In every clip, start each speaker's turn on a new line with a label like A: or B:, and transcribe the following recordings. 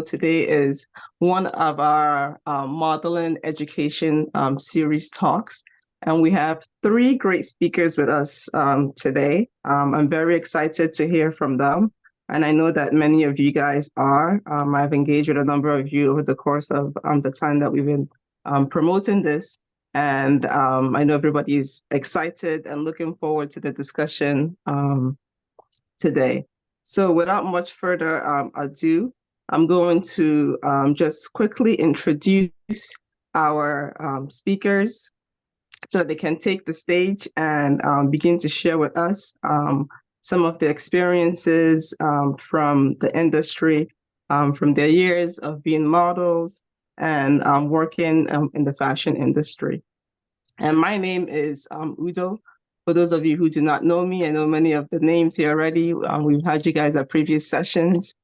A: Today is one of our modeling education series talks, and we have three great speakers with us today. I'm very excited to hear from them, and I know that many of you guys are. I've engaged with a number of you over the course of the time that we've been promoting this, and I know everybody is excited and looking forward to the discussion today. So without much further ado, I'm going to just quickly introduce our speakers so that they can take the stage and begin to share with us some of the experiences from the industry, from their years of being models and working in the fashion industry. And my name is Udo. For those of you who do not know me, I know many of the names here already. We've had you guys at previous sessions,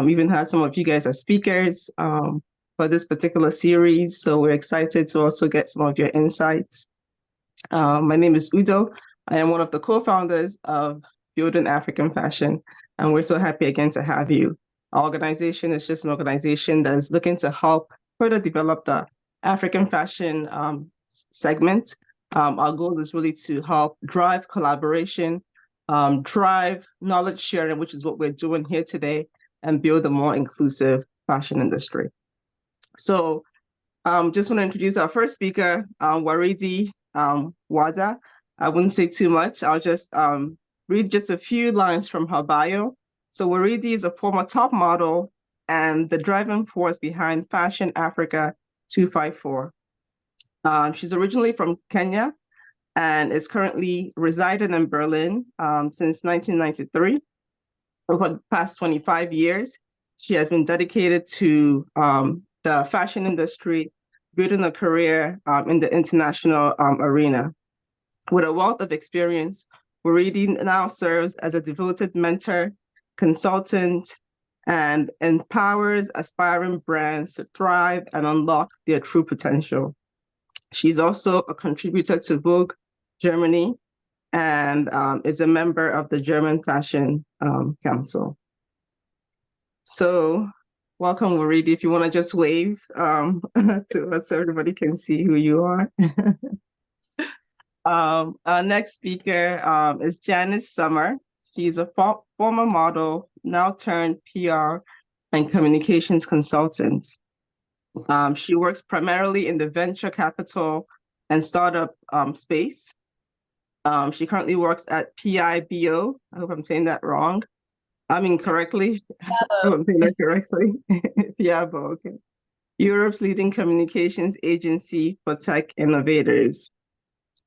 A: even had some of you guys as speakers for this particular series. So we're excited to also get some of your insights. My name is Udo. I am one of the co-founders of Building African Fashion, and we're so happy again to have you. Our organization is just an organization that is looking to help further develop the African fashion segment. Our goal is really to help drive collaboration, drive knowledge sharing, which is what we're doing here today, and build a more inclusive fashion industry. So just want to introduce our first speaker, Waridi Wadah. I wouldn't say too much. I'll just read just a few lines from her bio. So Waridi is a former top model and the driving force behind Fashion Africa 254. She's originally from Kenya and is currently residing in Berlin since 1993. Over the past 25 years, she has been dedicated to the fashion industry, building a career in the international arena. With a wealth of experience, Waridi now serves as a devoted mentor, consultant, and empowers aspiring brands to thrive and unlock their true potential. She's also a contributor to Vogue Germany and is a member of the German Fashion Council. So welcome, Waridi. If you want to just wave to us so everybody can see who you are. Our next speaker is Janice Sommer. She's a former model, now turned PR and communications consultant. She works primarily in the venture capital and startup space. She currently works at PIBO. I hope I'm saying that wrong. I mean correctly. I hope I'm saying that correctly. PIBO, okay. Europe's leading communications agency for tech innovators.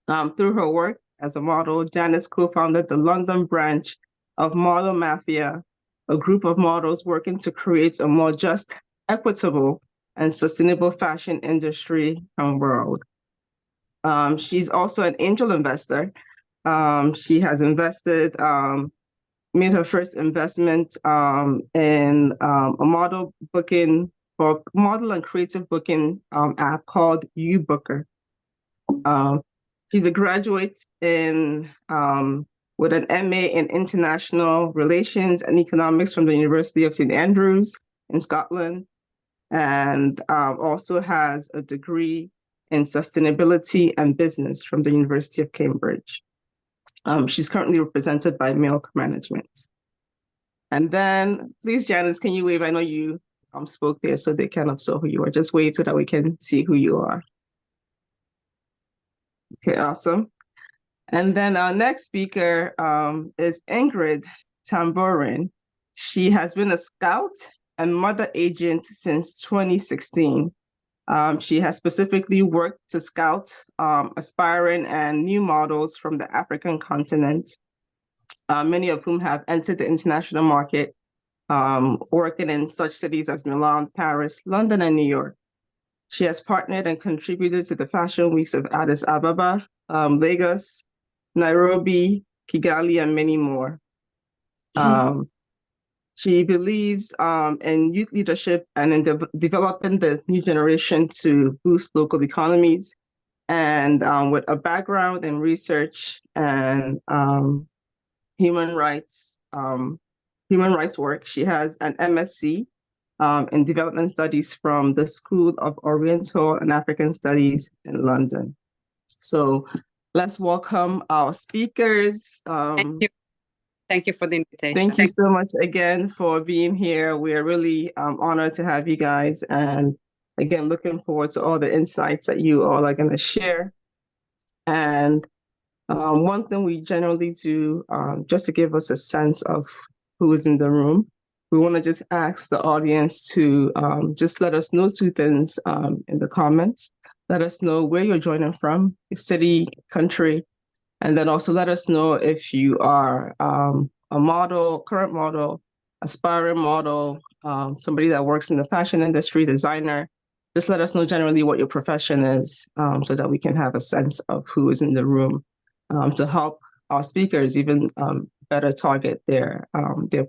A: Through her work as a model, Janice co-founded the London branch of Model Mafia, a group of models working to create a more just, equitable, and sustainable fashion industry and world. She's also an angel investor. She has invested, made her first investment in a model booking or model and creative booking app called YouBooker. She's a graduate in with an MA in International Relations and Economics from the University of St. Andrews in Scotland, and also has a degree in Sustainability and Business from the University of Cambridge. She's currently represented by Milk Management. And then, please, Janice, can you wave? I know you spoke there, so they kind of saw who you are. Just wave so that we can see who you are. Okay, awesome. And then our next speaker is Ingrid Tamborin. She has been a scout and mother agent since 2016. She has specifically worked to scout aspiring and new models from the African continent, many of whom have entered the international market, working in such cities as Milan, Paris, London, and New York. She has partnered and contributed to the fashion weeks of Addis Ababa, Lagos, Nairobi, Kigali, and many more. She believes in youth leadership and in developing the new generation to boost local economies. And with a background in research and human rights work, she has an MSc in development studies from the School of Oriental and African Studies in London. So let's welcome our speakers.
B: Thank you. Thank you for the invitation.
A: Thank you so much again for being here. We are really honored to have you guys. And again, looking forward to all the insights that you all are going to share. And one thing we generally do, just to give us a sense of who is in the room, we want to just ask the audience to just let us know two things in the comments. Let us know where you're joining from, your city, country, and then also let us know if you are a model, current model, aspiring model, somebody that works in the fashion industry, designer. Just let us know generally what your profession is so that we can have a sense of who is in the room to help our speakers even better target their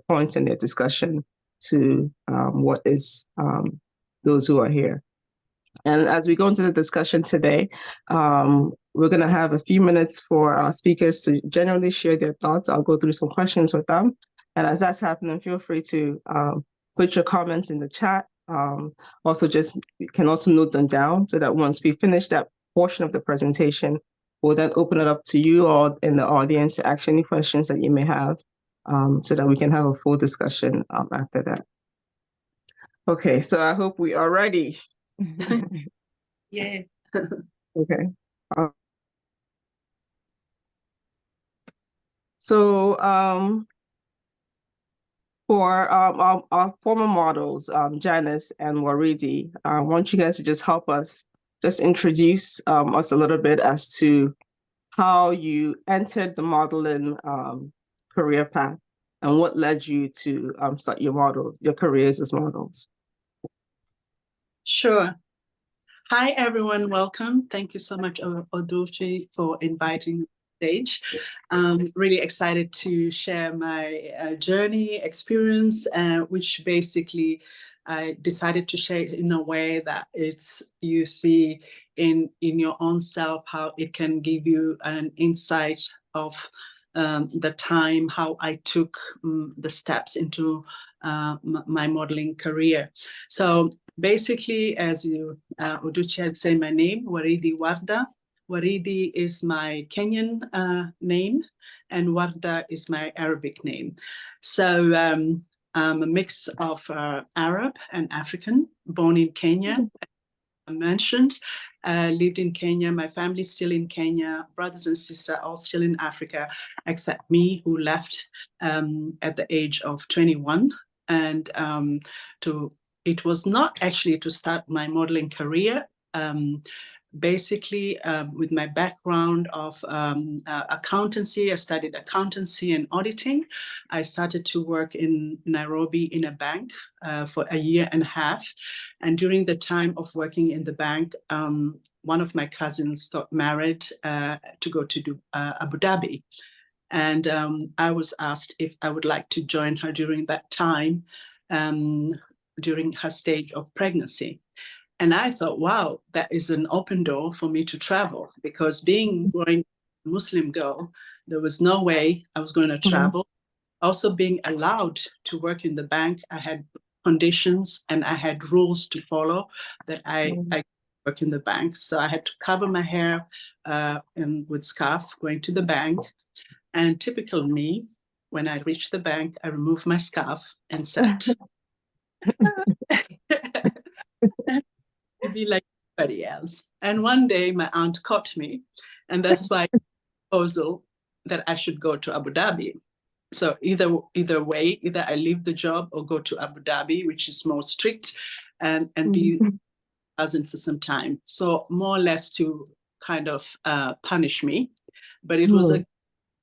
A: points in their discussion to what is those who are here. And as we go into the discussion today, we're going to have a few minutes for our speakers to generally share their thoughts. I'll go through some questions with them. And as that's happening, feel free to put your comments in the chat. Also, you can also note them down so that once we finish that portion of the presentation, we'll then open it up to you all in the audience to ask any questions that you may have so that we can have a full discussion after that. Okay, so I hope we are ready.
B: Yeah.
A: Okay. So for our former models, Janice and Waridi, I want you guys to just help us just introduce us a little bit as to how you entered the modeling career path and what led you to start your careers as models.
C: Sure. Hi, everyone. Welcome. Thank you so much, Oduchi, for inviting me to the stage. I'm really excited to share my journey, experience, which basically I decided to share it in a way that you see in your own self, how it can give you an insight of the time, how I took the steps into my modeling career. So basically, as Oduchi had said, my name, Waridi Wadah. Waridi is my Kenyan name, and Wadah is my Arabic name. So I'm a mix of Arab and African, born in Kenya. I mentioned, lived in Kenya. My family's still in Kenya. Brothers and sisters all still in Africa, except me, who left at the age of 21. And it was not actually to start my modeling career. Basically, with my background of accountancy, I studied accountancy and auditing. I started to work in Nairobi in a bank for a year and a half. And during the time of working in the bank, one of my cousins got married to go to Abu Dhabi. And I was asked if I would like to join her during that time, during her stage of pregnancy. And I thought, wow, that is an open door for me to travel, because being growing Muslim girl, there was no way I was going to travel. Also being allowed to work in the bank, I had conditions and I had rules to follow that I work in the bank. So I had to cover my hair with scarf going to the bank. And typical me, when I reached the bank, I removed my scarf and sat. Be like anybody else. And one day my aunt caught me, and that's why proposal that I should go to Abu Dhabi. So either way, either I leave the job or go to Abu Dhabi, which is more strict, and be present for some time. So more or less to kind of punish me, but it was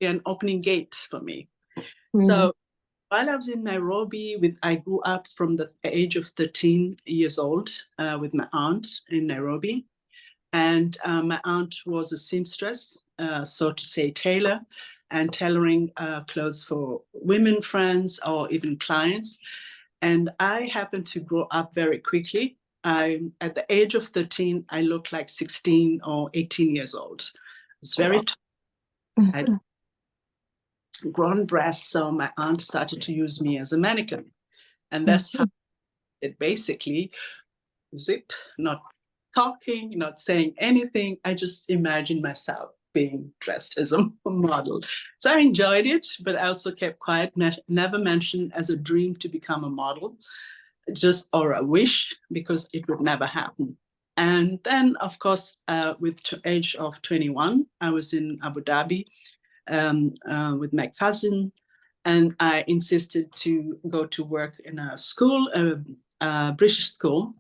C: an opening gate for me. So while I was in Nairobi, I grew up from the age of 13 years old with my aunt in Nairobi. And my aunt was a seamstress, so to say, tailor, and tailoring clothes for women friends or even clients. And I happened to grow up very quickly. At the age of 13, I looked like 16 or 18 years old. I was very tall. I had grown breasts, so my aunt started to use me as a mannequin. And that's how it basically, zip, not talking, not saying anything. I just imagined myself being dressed as a model. So I enjoyed it, but I also kept quiet, never mentioned as a dream to become a model, just or a wish, because it would never happen. And then, of course, with the age of 21, I was in Abu Dhabi with my cousin, and I insisted to go to work in a school, a British school,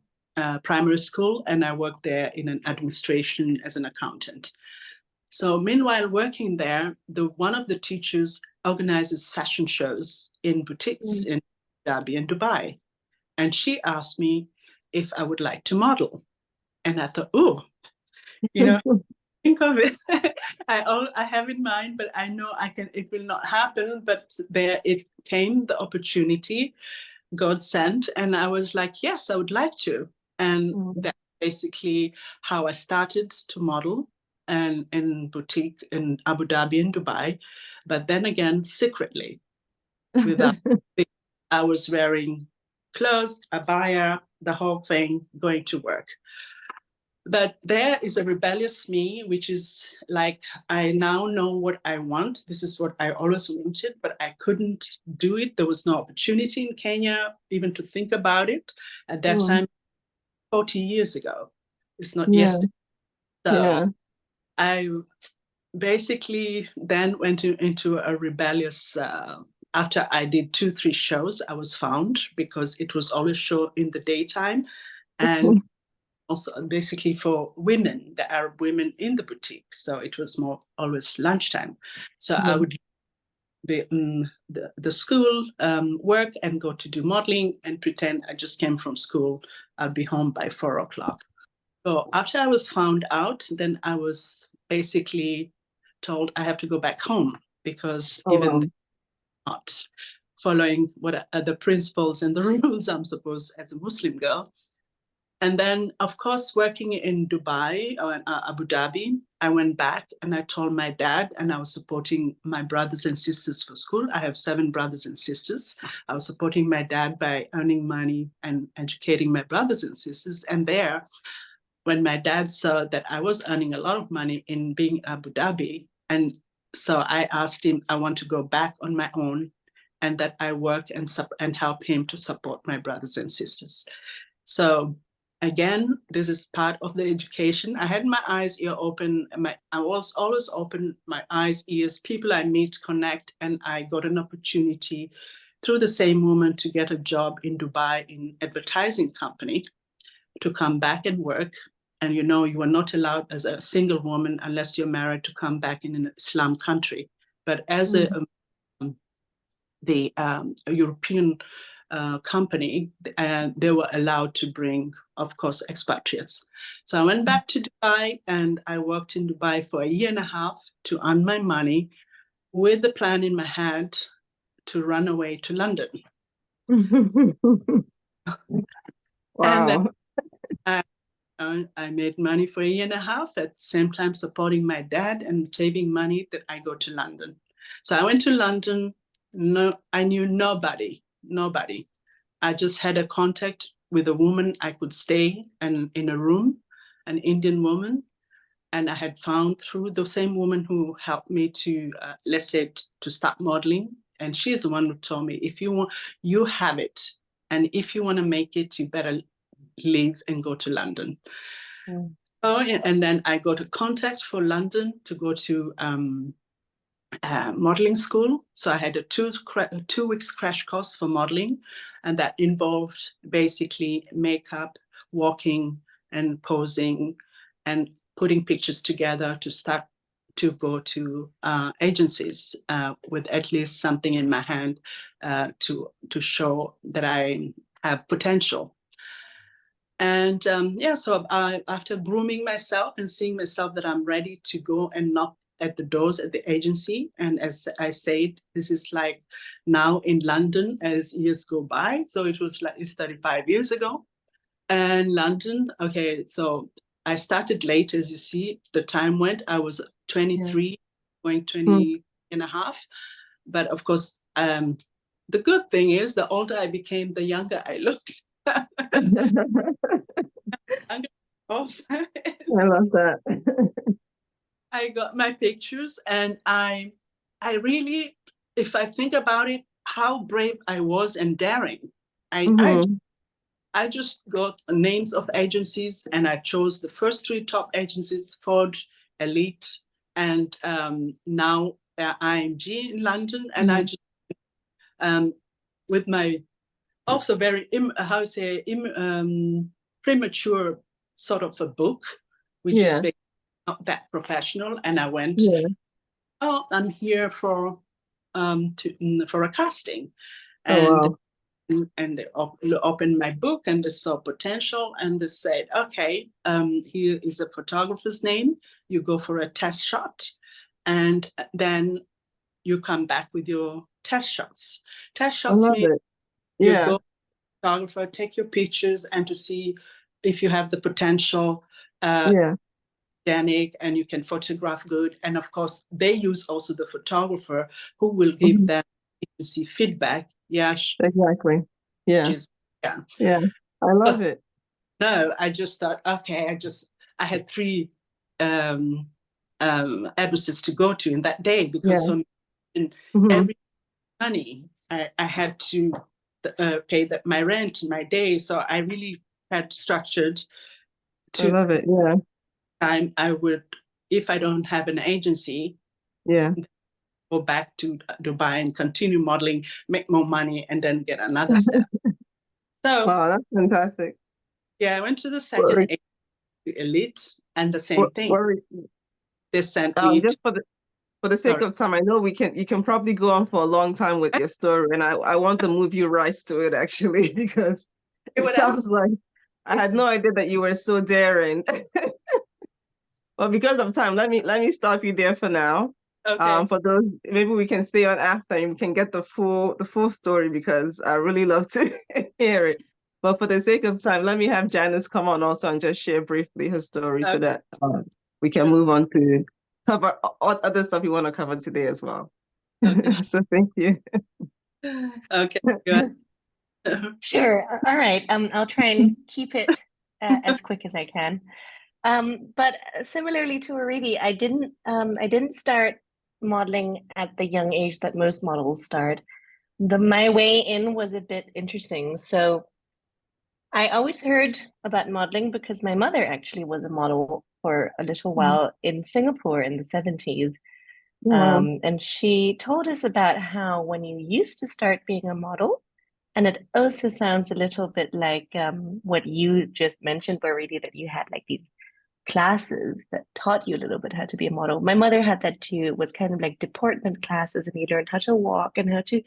C: primary school, and I worked there in an administration as an accountant. So meanwhile, working there, one of the teachers organizes fashion shows in boutiques in Abu Dhabi and Dubai. And she asked me if I would like to model. And I thought, oh, think of it. I have in mind, but I know it will not happen. But there it came, the opportunity God sent. And I was like, yes, I would like to. And that's basically how I started to model and in boutique in Abu Dhabi and Dubai. But then again, secretly, without I was wearing clothes, abaya, the whole thing, going to work. But there is a rebellious me, which is like, I now know what I want. This is what I always wanted, but I couldn't do it. There was no opportunity in Kenya even to think about it at that time, 40 years ago. It's not yesterday. So I basically then went into a rebellious, after I did 2-3 shows, I was found because it was always show in the daytime. And also basically for women, the Arab women in the boutique. So it was more always lunchtime. So I would be in the school work and go to do modeling and pretend I just came from school. I'll be home by 4 o'clock. So after I was found out, then I was basically told I have to go back home because even not following what are the principles and the rules I'm supposed as a Muslim girl. And then, of course, working in Dubai or Abu Dhabi, I went back and I told my dad, and I was supporting my brothers and sisters for school. I have 7 brothers and sisters. I was supporting my dad by earning money and educating my brothers and sisters. And there, when my dad saw that I was earning a lot of money in being Abu Dhabi, and so I asked him, I want to go back on my own, and that I work and help him to support my brothers and sisters. So again, this is part of the education. I had my eyes, ear open. I was always open, my eyes, ears, people I meet, connect, and I got an opportunity through the same woman to get a job in Dubai in advertising company to come back and work. And you are not allowed as a single woman unless you're married to come back in an Islam country. But as a European company, they were allowed to bring, of course, expatriates. So I went back to Dubai and I worked in Dubai for 1.5 years to earn my money with the plan in my head to run away to London. And then I made money for 1.5 years, at the same time supporting my dad and saving money that I go to London. So I went to London. No, I knew nobody. I just had a contact with a woman I could stay in a room, an Indian woman. And I had found through the same woman who helped me to, let's say, to start modeling. And she's the one who told me, if you want, you have it. And if you want to make it, you better leave and go to London. And then I got a contact for London to go to modeling school. So I had a 2 weeks crash course for modeling, and that involved basically makeup, walking and posing and putting pictures together to start to go to agencies with at least something in my hand to show that I have potential. And so after grooming myself and seeing myself that I'm ready to go and knock at the doors at the agency. And as I said, this is like now in London as years go by. So it's 35 years ago. And London, okay, so I started late, as you see, the time went, I was 23, going 20 and a half. But of course, the good thing is the older I became, the younger I looked. I'm gonna off.
A: I love that.
C: I got my pictures, and I really, if I think about it, how brave I was and daring.
A: Mhm.
C: I just got names of agencies, and I chose the first three top agencies: Ford, Elite, and now IMG in London. And I just, with my also very premature sort of a book, which is
A: Yeah.
C: very not that professional, and I went,
A: Yeah.
C: oh, I'm here for a casting,
A: Oh,
C: and
A: wow.
C: they opened my book, and they saw potential, and they said, okay, here is a photographer's name. You go for a test shot, and then you come back with your test shots. Test
A: I
C: shots
A: love
C: mean
A: it.
C: you
A: Yeah.
C: go photographer, take your pictures, and to see if you have the potential.
A: Yeah.
C: And you can photograph good. And of course, they use also the photographer who will give
A: Mhm.
C: them agency feedback. Yeah,
A: Exactly. Yeah.
C: yeah.
A: Yeah. I love it.
C: No, I just thought, okay, I had three addresses to go to in that day, because
A: Yeah.
C: for me, in
A: Mhm.
C: every money, I had to pay my rent in my day. So I really had structured
A: I
C: to
A: love it. Yeah.
C: time I would, if I don't have an agency,
A: Yeah.
C: go back to Dubai and continue modeling, make more money, and then get another step. So
A: Wow, that's fantastic.
C: yeah, I went to the second
A: Worry,
C: agency, Elite, and the same thing.
A: worry.
C: They sent me to,
A: Just for the sake
C: sorry,
A: of time, I know you can probably go on for a long time with your story, and I want to move you right to it actually because it
C: whatever.
A: sounds like I had no idea that you were so daring. But because of time, let me stop you there for now.
C: Okay.
A: For those, maybe we can stay on after and we can get the full story because I really love to hear it. But for the sake of time, let me have Janice come on also and just share briefly her story so
C: Okay.
A: that we can move on to cover all other stuff we want to cover today as well.
C: Okay.
A: So thank you.
C: Okay. Good.
D: Sure. All right. I'll try and keep it as quick as I can. But similarly to Waridi, I didn't start modeling at the young age that most models start. My way in was a bit interesting. So I always heard about modeling because my mother actually was a model for a little while in Singapore in the 70s.
A: Wow.
D: And she told us about how when you used to start being a model, and it also sounds a little bit like what you just mentioned, Waridi, that you had like these classes that taught you a little bit how to be a model. My mother had that too. It was kind of like deportment classes, and you learned how to walk and how to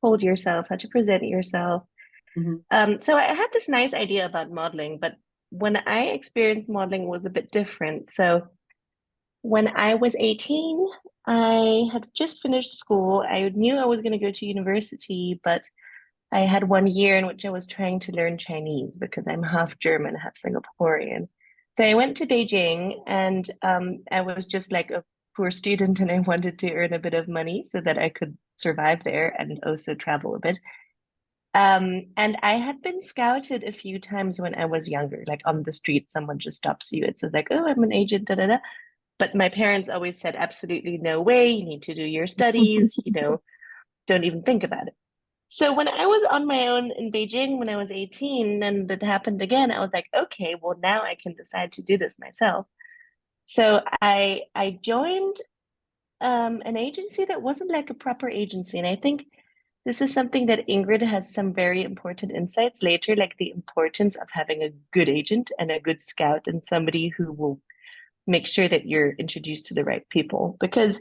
D: hold yourself, how to present yourself. So I had this nice idea about modeling, but when I experienced modeling was a bit different. So when I was 18, I had just finished school. I knew I was going to go to university, but I had 1 year in which I was trying to learn Chinese because I'm half German, half Singaporean. So I went to Beijing, and I was just like a poor student, and I wanted to earn a bit of money so that I could survive there and also travel a bit. And I had been scouted a few times when I was younger, like on the street, someone just stops you. It says like, "Oh, I'm an agent, da da da." But my parents always said, absolutely no way. You need to do your studies, don't even think about it. So when I was on my own in Beijing when I was 18 and it happened again, I was like, okay, well now I can decide to do this myself. So I joined an agency that wasn't like a proper agency. And I think this is something that Ingrid has some very important insights later, like the importance of having a good agent and a good scout and somebody who will make sure that you're introduced to the right people. Because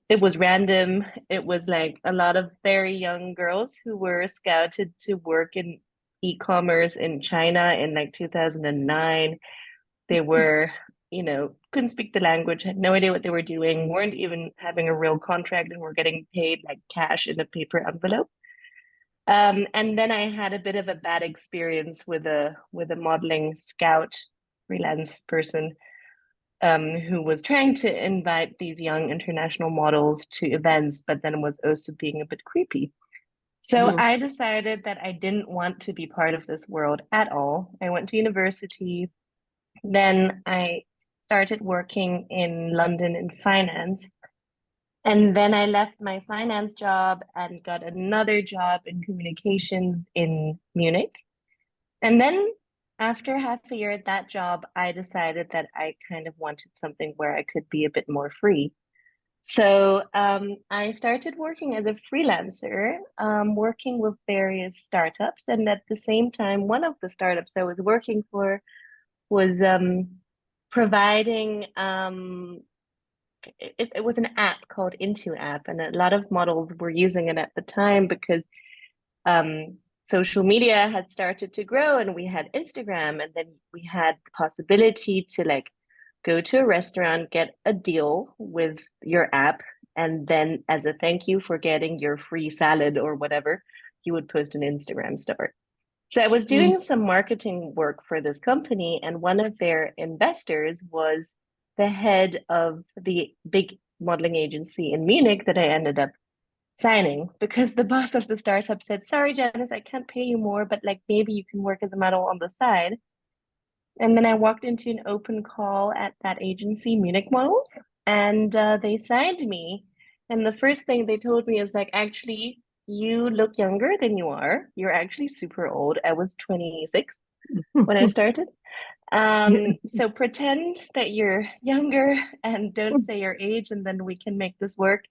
D: it was random. It was like a lot of very young girls who were scouted to work in e-commerce in China in like 2009. They were, couldn't speak the language, had no idea what they were doing, weren't even having a real contract, and were getting paid like cash in a paper envelope. And then I had a bit of a bad experience with a modeling scout freelance person who was trying to invite these young international models to events, but then was also being a bit creepy. So I decided that I didn't want to be part of this world at all. I went to university. Then I started working in London in finance. And then I left my finance job and got another job in communications in Munich. And then after half a year at that job, I decided that I kind of wanted something where I could be a bit more free. So I started working as a freelancer, working with various startups. And at the same time, one of the startups I was working for was providing, it was an app called Into App. And a lot of models were using it at the time because social media had started to grow and we had Instagram. And then we had the possibility to like go to a restaurant, get a deal with your app, and then as a thank you for getting your free salad or whatever, you would post an Instagram story. So I was doing some marketing work for this company, and one of their investors was the head of the big modeling agency in Munich that I ended up signing because the boss of the startup said, sorry, Janice, I can't pay you more, but like maybe you can work as a model on the side. And then I walked into an open call at that agency, Munich Models, and they signed me. And the first thing they told me is like, actually, you look younger than you are. You're actually super old. I was 26 when I started. So pretend that you're younger and don't say your age, and then we can make this work.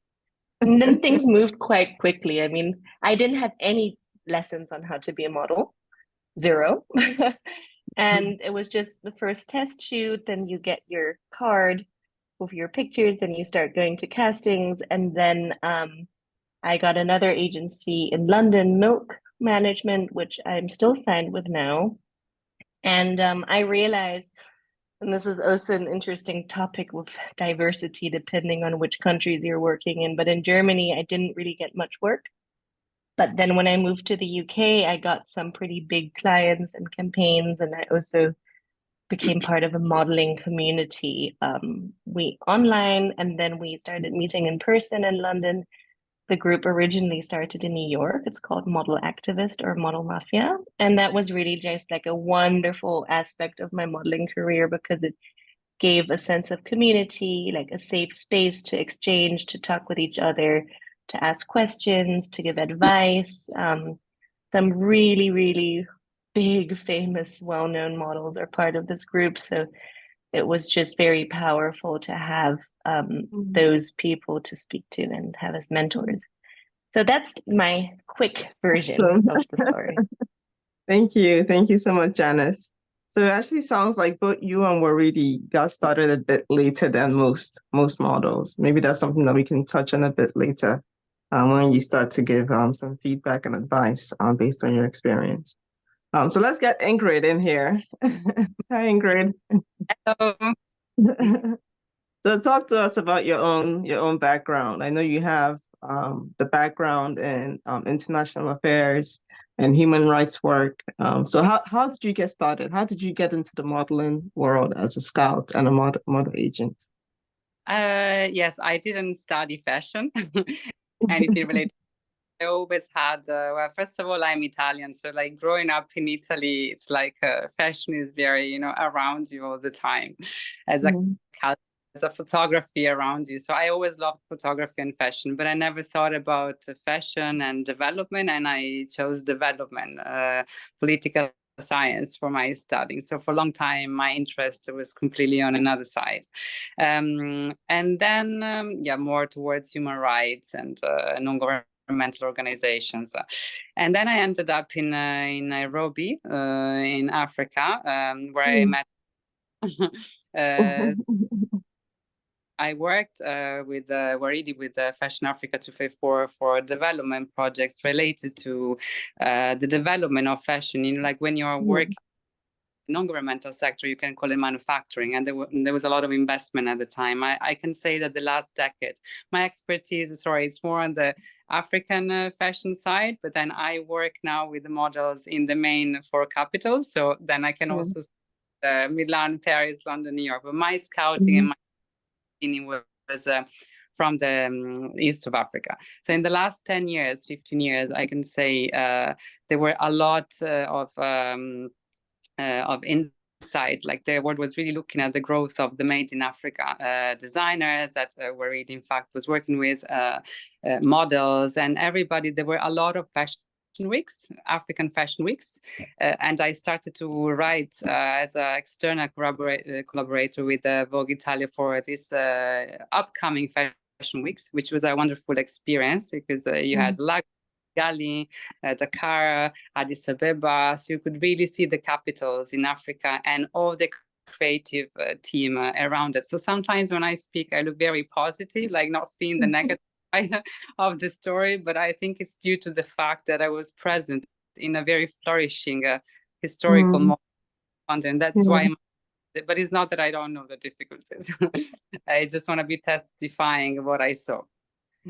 D: And then things moved quite quickly. I mean, I didn't have any lessons on how to be a model, zero. And it was just the first test shoot, then you get your card with your pictures and you start going to castings. And then I got another agency in London, Milk Management, which I'm still signed with now. And I realized, and this is also an interesting topic with diversity, depending on which countries you're working in, but in Germany, I didn't really get much work. But then when I moved to the UK, I got some pretty big clients and campaigns, and I also became part of a modeling community. We online, and then we started meeting in person in London. The group originally started in New York. It's called Model Activist or Model Mafia. And that was really just like a wonderful aspect of my modeling career because it gave a sense of community, like a safe space to exchange, to talk with each other, to ask questions, to give advice. Some really, really big, famous, well-known models are part of this group. So it was just very powerful to have those people to speak to and have as mentors. So that's my quick version of the story.
A: Thank you. Thank you so much, Janice. So it actually sounds like both you and Waridi got started a bit later than most models. Maybe that's something that we can touch on a bit later when you start to give some feedback and advice based on your experience. So let's get Ingrid in here. Hi, Ingrid.
B: Hello.
A: So talk to us about your own background. I know you have the background in international affairs and human rights work. So how did you get started? How did you get into the modeling world as a scout and a model agent?
B: Yes, I didn't study fashion, anything related. I always had, well, first of all, I'm Italian. So like growing up in Italy, it's like fashion is very, around you all the time as a photography around you. So I always loved photography and fashion, but I never thought about fashion and development. And I chose development, political science for my studying. So for a long time, my interest was completely on another side. And then, more towards human rights and non-governmental organizations. And then I ended up in Nairobi, in Africa, where I met I worked with Waridi with Fashion Africa 254 for development projects related to the development of fashion. Like when you're working in non-governmental sector, you can call it manufacturing. And there was a lot of investment at the time. I can say that the last decade, my expertise is more on the African fashion side, but then I work now with the models in the main four capitals. So then I can also Milan, Paris, London, New York. But my scouting and my was from the east of Africa. So in the last 10 years, 15 years, I can say there were a lot of insight. Like the world was really looking at the growth of the Made in Africa designers that Waridi, in fact, was working with, models and everybody. There were a lot of fashion weeks, African fashion weeks, and I started to write as an external collaborator with Vogue Italia for this upcoming fashion weeks, which was a wonderful experience because you had Gali, Dakar, Addis Abeba, so you could really see the capitals in Africa and all the creative team around it. So sometimes when I speak, I look very positive, like not seeing the negative side of the story, but I think it's due to the fact that I was present in a very flourishing historical moment, and that's why but it's not that I don't know the difficulties. I just want to be testifying what I saw.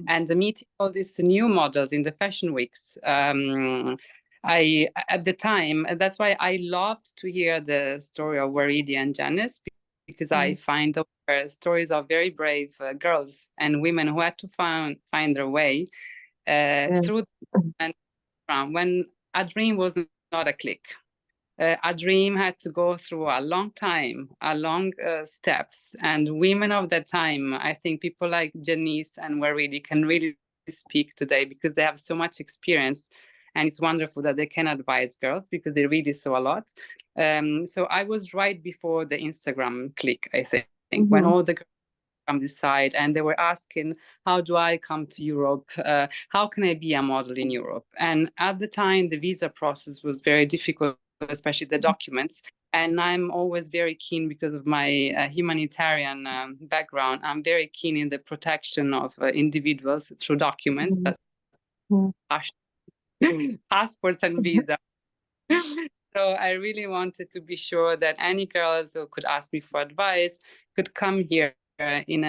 B: And meeting all these new models in the fashion weeks, I at the time, that's why I loved to hear the story of Waridi and Janice, because I find stories of very brave girls and women who had to find their way through and when a dream was not a click. A dream had to go through a long time, a long steps. And women of that time, I think people like Janice and Waridi can really speak today because they have so much experience. And it's wonderful that they can advise girls because they really saw a lot. So I was right before the Instagram click, I think, when all the girls from this side and they were asking, how do I come to Europe? How can I be a model in Europe? And at the time, the visa process was very difficult, especially the documents. And I'm always very keen because of my humanitarian background. I'm very keen in the protection of individuals through documents, that passports and visa. So I really wanted to be sure that any girls who could ask me for advice could come here in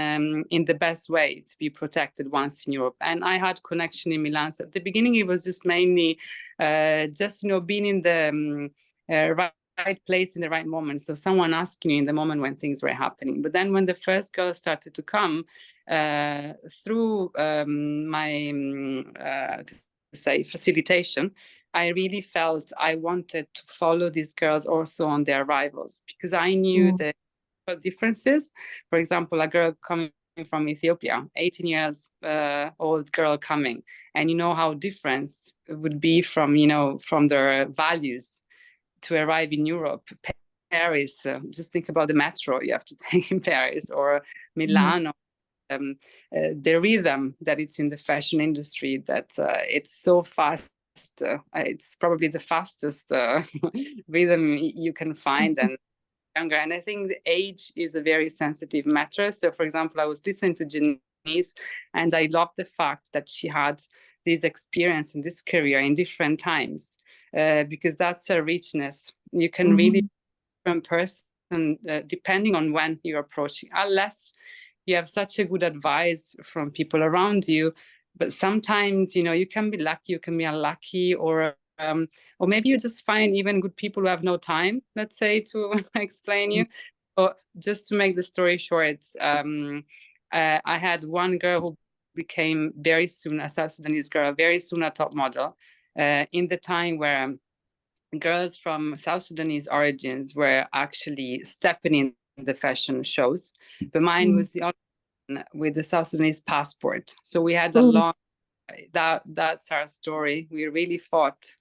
B: the best way to be protected once in Europe. And I had connection in Milan. So at the beginning, it was just mainly just, being in the right place in the right moment. So someone asking you in the moment when things were happening. But then when the first girls started to come through my facilitation, I really felt I wanted to follow these girls also on their arrivals because I knew the differences. For example, a girl coming from Ethiopia, 18 years old girl coming, and you know how different it would be from their values to arrive in Europe. Paris, just think about the metro you have to take in Paris, or Milan. The rhythm that it's in the fashion industry, that it's so fast. It's probably the fastest rhythm you can find, and younger. And I think the age is a very sensitive matter. So, for example, I was listening to Janice, and I loved the fact that she had this experience in this career in different times, because that's a richness. You can really, different person, depending on when you're approaching, unless you have such a good advice from people around you. But sometimes, you can be lucky, you can be unlucky, or maybe you just find even good people who have no time, let's say, to explain you. Or just to make the story short, I had one girl who became very soon a South Sudanese girl, very soon a top model, in the time where girls from South Sudanese origins were actually stepping in the fashion shows. But mine was the only one with the South Sudanese passport. So we had a long, that's our story. We really fought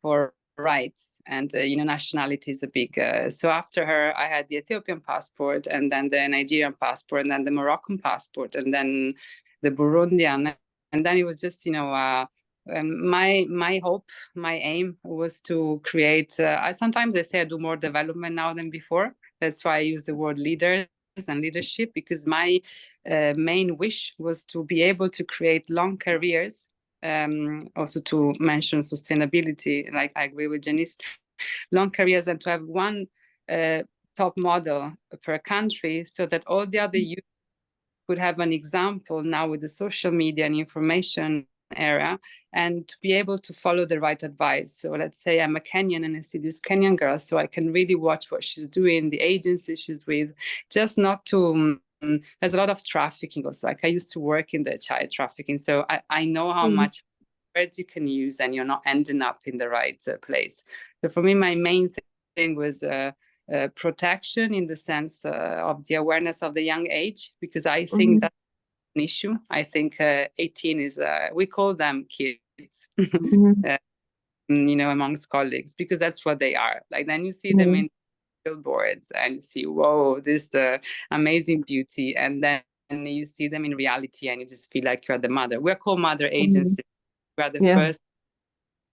B: for rights, and nationality is a big. So after her, I had the Ethiopian passport, and then the Nigerian passport, and then the Moroccan passport, and then the Burundian, and then it was just my hope, my aim was to create. Sometimes I say I do more development now than before. That's why I use the word leaders and leadership, because my main wish was to be able to create long careers. Also to mention sustainability, like I agree with Janice, long careers, and to have one top model per country, so that all the other youth could have an example now with the social media and information era, and to be able to follow the right advice. So let's say I'm a Kenyan and I see this Kenyan girl, so I can really watch what she's doing, the agency she's with, just not to there's a lot of trafficking also. Like I used to work in the child trafficking, so I know how much words you can use and you're not ending up in the right place. So for me, my main thing was protection in the sense of the awareness of the young age, because I think that's an issue. I think 18 is, we call them kids, amongst colleagues, because that's what they are. Like then you see them in billboards and you see, whoa, this amazing beauty. And then you see them in reality and you just feel like you're the mother. We're called mother agency. We are the first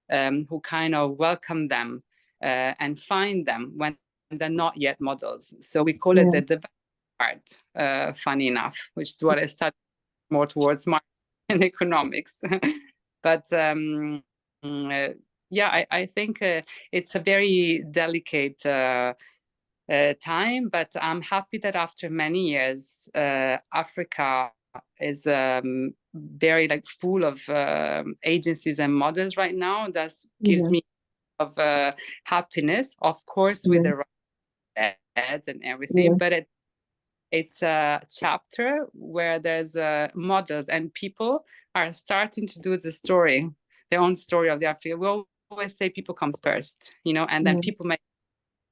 B: who kind of welcome them and find them when they're not yet models. So we call it the development part, funny enough, which is what I studied more towards marketing and economics. But I think it's a very delicate time, but I'm happy that after many years, Africa is very like full of agencies and models right now. That gives me of happiness, of course, with the right ads and everything, but it's a chapter where there's models and people are starting to do the story, their own story of the Africa. We always say people come first, and then people make.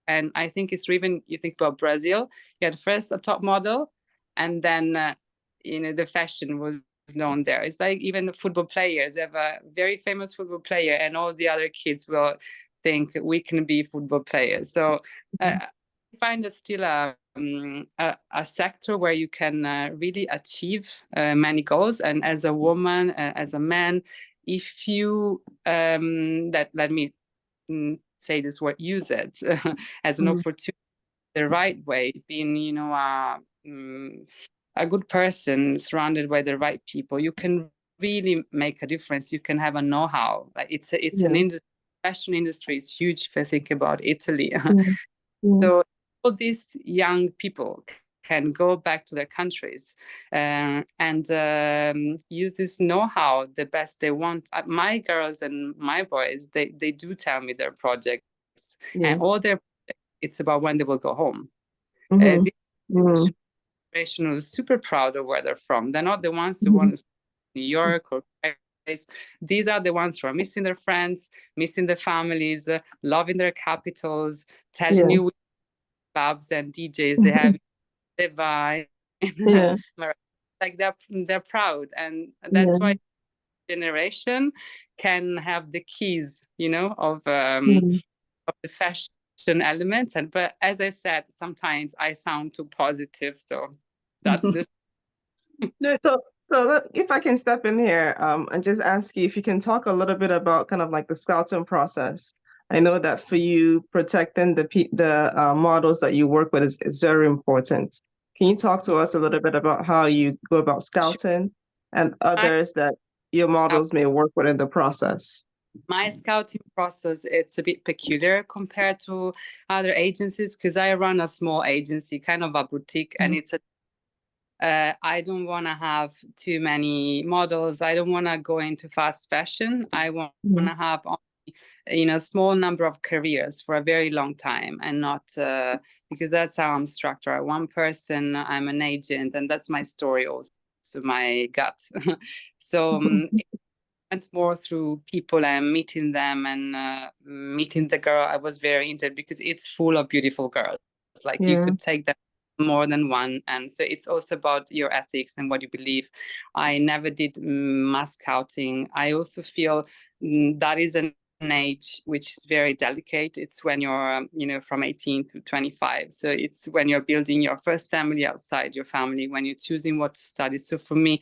B: And I think it's even, you think about Brazil, you had first a top model, and then the fashion was known there. It's like even the football players. You have a very famous football player, and all the other kids will think we can be football players. So I find it still a sector where you can really achieve many goals. And as a woman, as a man, if you let me say this word, use it as an opportunity, the right way, being a good person surrounded by the right people, you can really make a difference. You can have a know-how. Like it's an industry. Fashion industry is huge if I think about Italy. So all these young people can go back to their countries and use this know-how the best they want. My girls and my boys, they do tell me their projects, and all their projects, it's about when they will go home. The generation is super proud of where they're from. They're not the ones who want to stay in New York or Paris. These are the ones who are missing their friends, missing their families, loving their capitals, telling you which clubs and DJs they have by. Like they're proud, and that's why generation can have the keys, of the fashion elements. But as I said, sometimes I sound too positive, so that's this.
A: So if I can step in here and just ask you if you can talk a little bit about kind of like the scouting process. I know that for you, protecting the models that you work with is very important. Can you talk to us a little bit about how you go about scouting and others that your models may work with in the process?
B: My scouting process, it's a bit peculiar compared to other agencies because I run a small agency, kind of a boutique, and it's I don't want to have too many models. I don't want to go into fast fashion. I want to have only, a small number of careers for a very long time, and not because that's how I'm structured. One person, I'm an agent, and that's my story also, my gut. So went more through people and meeting them and meeting the girl I was very into, because it's full of beautiful girls. Like you could take them more than one, and so it's also about your ethics and what you believe. I never did mass scouting. I also feel that is an age which is very delicate. It's when you're from 18 to 25, so it's when you're building your first family outside your family, when you're choosing what to study. So for me,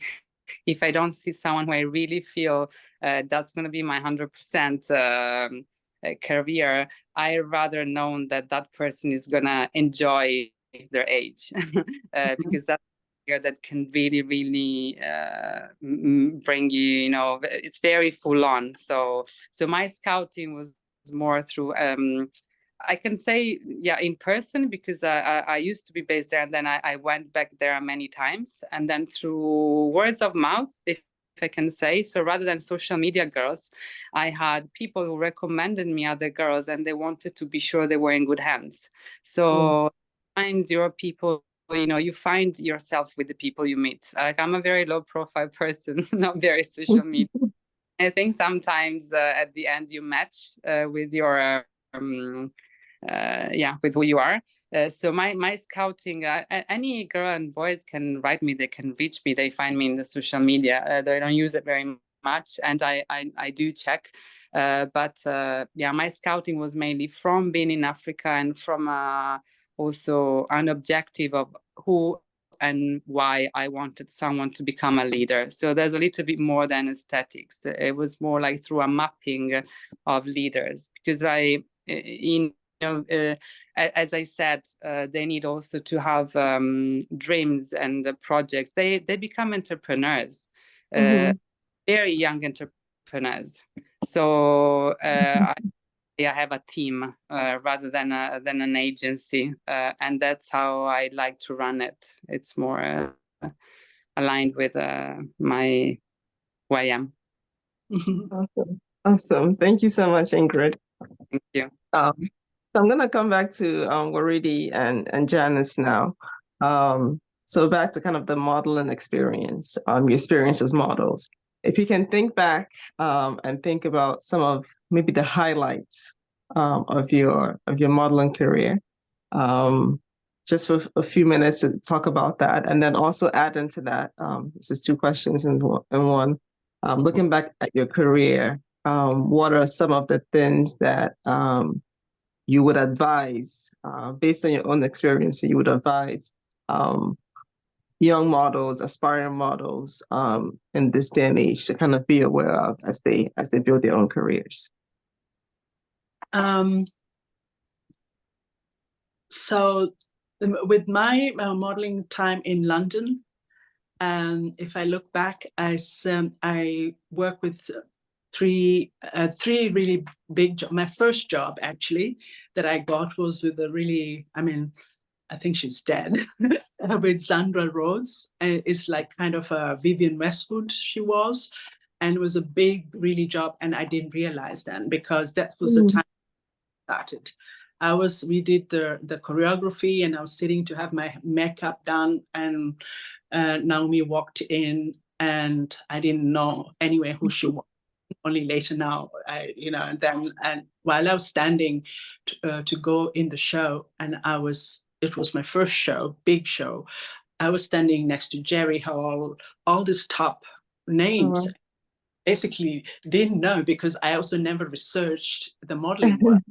B: if I don't see someone who I really feel that's going to be my 100% career, I rather know that that person is going to enjoy their age because that's that can really bring you, it's very full on. So my scouting was more through I can say in person, because I used to be based there, and then I went back there many times, and then through words of mouth, if I can say. So rather than social media girls, I had people who recommended me other girls, and they wanted to be sure they were in good hands. So sometimes your people you know, you find yourself with the people you meet. Like, I'm a very low profile person, not very social media. I think sometimes at the end you match with your with who you are. So my scouting, any girl and boys can write me, they can reach me, they find me in the social media. They don't use it very much, and I do check. But my scouting was mainly from being in Africa, and from also an objective of who and why I wanted someone to become a leader. So there's a little bit more than aesthetics. It was more like through a mapping of leaders, because as I said, they need also to have dreams and projects. They become entrepreneurs, very young entrepreneurs. So I have a team rather than an agency, and that's how I like to run it. It's more aligned with my who I am.
A: Awesome. Thank you so much, Ingrid.
B: Thank you.
A: So I'm going to come back to Waridi and Janice now. So back to kind of the modeling experience, your experience as models. If you can think back and think about some of maybe the highlights of your modeling career, just for a few minutes to talk about that, and then also add into that. This is two questions in one. Looking back at your career, what are some of the things that you would advise, based on your own experience, you would advise young models, aspiring models in this day and age to kind of be aware of as they build their own careers?
C: So with my modeling time in London, if I look back, I work with three really big jobs. My first job actually that I got was with a really, I think she's dead, with Sandra Rhodes. It's like kind of a Vivienne Westwood she was. And it was a big, really job. And I didn't realize then, because that was the time I started. We did the choreography, and I was sitting to have my makeup done, and Naomi walked in, and I didn't know anyway who she was. Only later now, and while I was standing to go in the show, and it was my first show, big show. I was standing next to Jerry Hall, all these top names. Basically didn't know, because I also never researched the modeling work.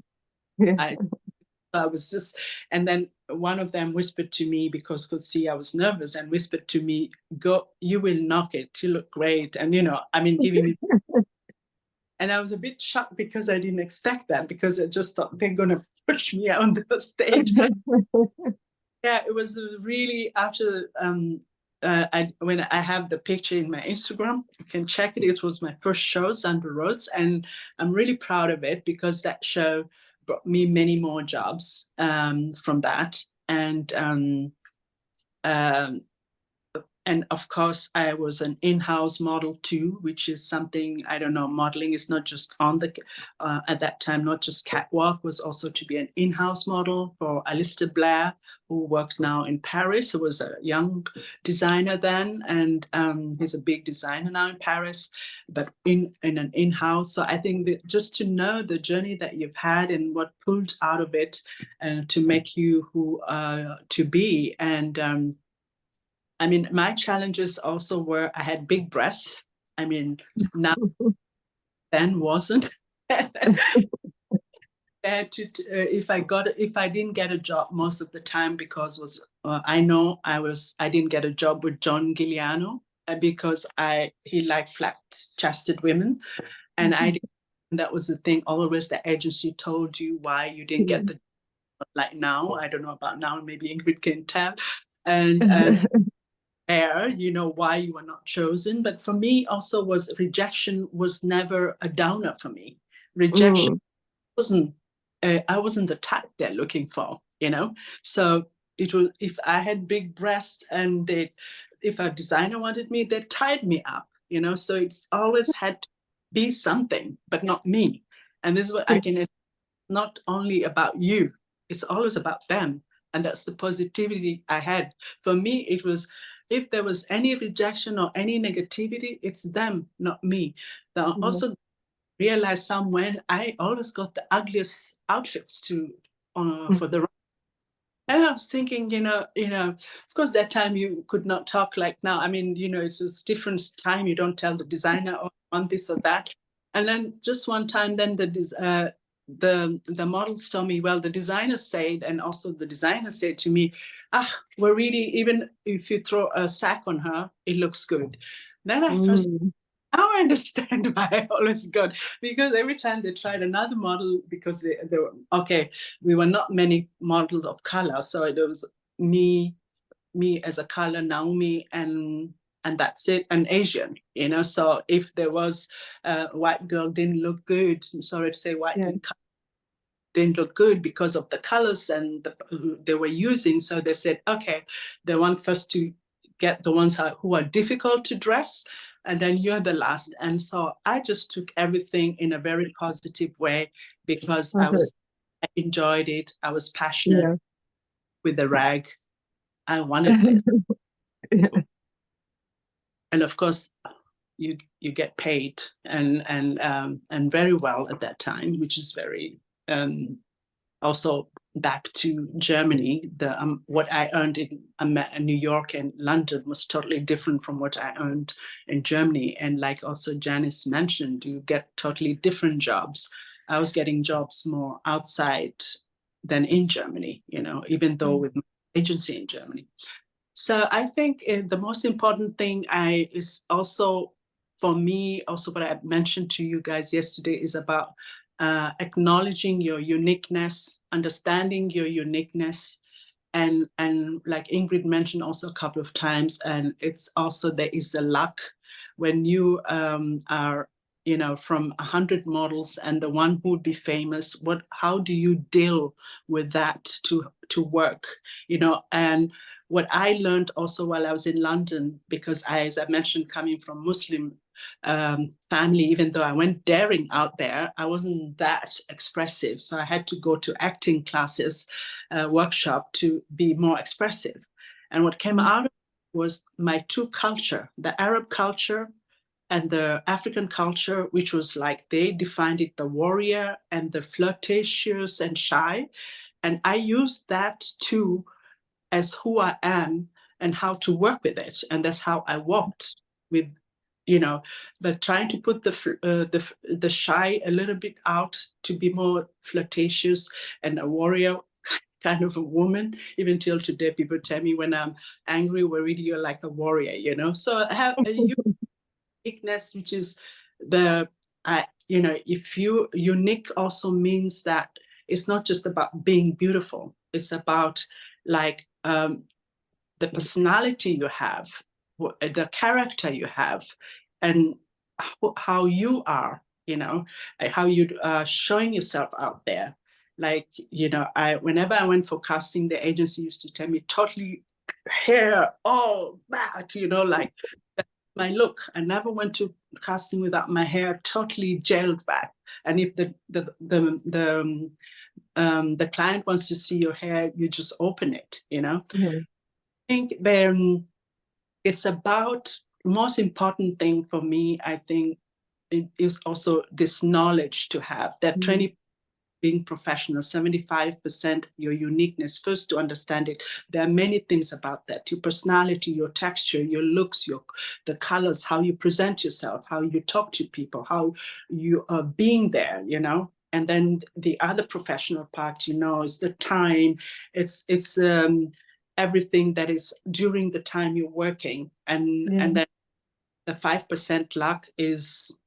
C: I was just, and then one of them whispered to me, because could see I was nervous, and whispered to me, "Go, you will knock it. You look great." And giving me. And I was a bit shocked, because I didn't expect that, because I just thought they're going to push me on the stage. Yeah, it was really after, when I have the picture in my Instagram, you can check it. It was my first show, Sandra Rhodes, and I'm really proud of it, because that show brought me many more jobs from that. And of course, I was an in-house model too, which is something, I don't know, modeling is not just on the, at that time, not just catwalk, was also to be an in-house model for Alistair Blair, who worked now in Paris, who was a young designer then, and he's a big designer now in Paris, but in an in-house. So I think that just to know the journey that you've had and what pulled out of it to make you who to be. And my challenges also were, I had big breasts. Now then wasn't. If I didn't get a job most of the time, because I didn't get a job with John Galliano, because he liked flat-chested women, and I didn't. That was the thing. Always the agency told you why you didn't get the job. Like now, I don't know about now. Maybe Ingrid can tell, and why you were not chosen. But for me also rejection was never a downer for me. Rejection wasn't, I wasn't the type they're looking for, So it was, if I had big breasts and if a designer wanted me, they tied me up, So it's always had to be something, but not me. And this is what I can, it's not only about you, it's always about them. And that's the positivity I had. For me, it was, if there was any rejection or any negativity, it's them, not me. But I also realized somewhere I always got the ugliest outfits for the. And I was thinking, of course, that time you could not talk like now. I mean, it's a different time. You don't tell the designer, oh, I want this or that. And then just one time, then the models told me, well, the designer said, and also the designer said to me, Waridi, even if you throw a sack on her, it looks good. Then I first. Now I understand why I always got, because every time they tried another model, because they were, okay, we were not many models of color. So it was me as a color, Naomi, and that's it, an Asian, So if there was a white girl didn't look good, sorry to say, white didn't look good because of the colors and they were using. So they said, okay, they want first to get the ones who are difficult to dress, and then you're the last. And so I just took everything in a very positive way, because I enjoyed it. I was passionate with the rag. I wanted this. And of course, you get paid and very well at that time, which is very also back to Germany. What I earned in New York and London was totally different from what I earned in Germany. And like also Janice mentioned, you get totally different jobs. I was getting jobs more outside than in Germany, even though with my agency in Germany. So I think the most important thing is also for me, also what I mentioned to you guys yesterday, is about acknowledging your uniqueness, understanding your uniqueness, and like Ingrid mentioned also a couple of times, and it's also, there is a luck when you are from 100 models and the one who would be famous. How do you deal with that to work, and what I learned also while I was in London, because as I mentioned, coming from Muslim family, even though I went daring out there, I wasn't that expressive. So I had to go to acting classes, workshop to be more expressive. And what came out of it was my two culture, the Arab culture and the African culture, which was like, they defined it, the warrior and the flirtatious and shy. And I used that too as who I am and how to work with it. And that's how I walked with, but trying to put the shy a little bit out to be more flirtatious and a warrior kind of a woman. Even till today, people tell me when I'm angry, Waridi, you're like a warrior, So I have a uniqueness, which is if you unique also means that it's not just about being beautiful. It's about like the personality you have, the character you have, and how you are, how you showing yourself out there. Like, whenever I went for casting, the agency used to tell me totally hair all back, like my look. I never went to casting without my hair totally gelled back. And if the client wants to see your hair, you just open it, I think then it's about, most important thing for me, I think, it is also this knowledge to have, that 20 being professional, 75% your uniqueness. First, to understand it, there are many things about that: your personality, your texture, your looks, the colors, how you present yourself, how you talk to people, how you are being there, And then the other professional part, is the time. It's everything that is during the time you're working, and then the 5% luck is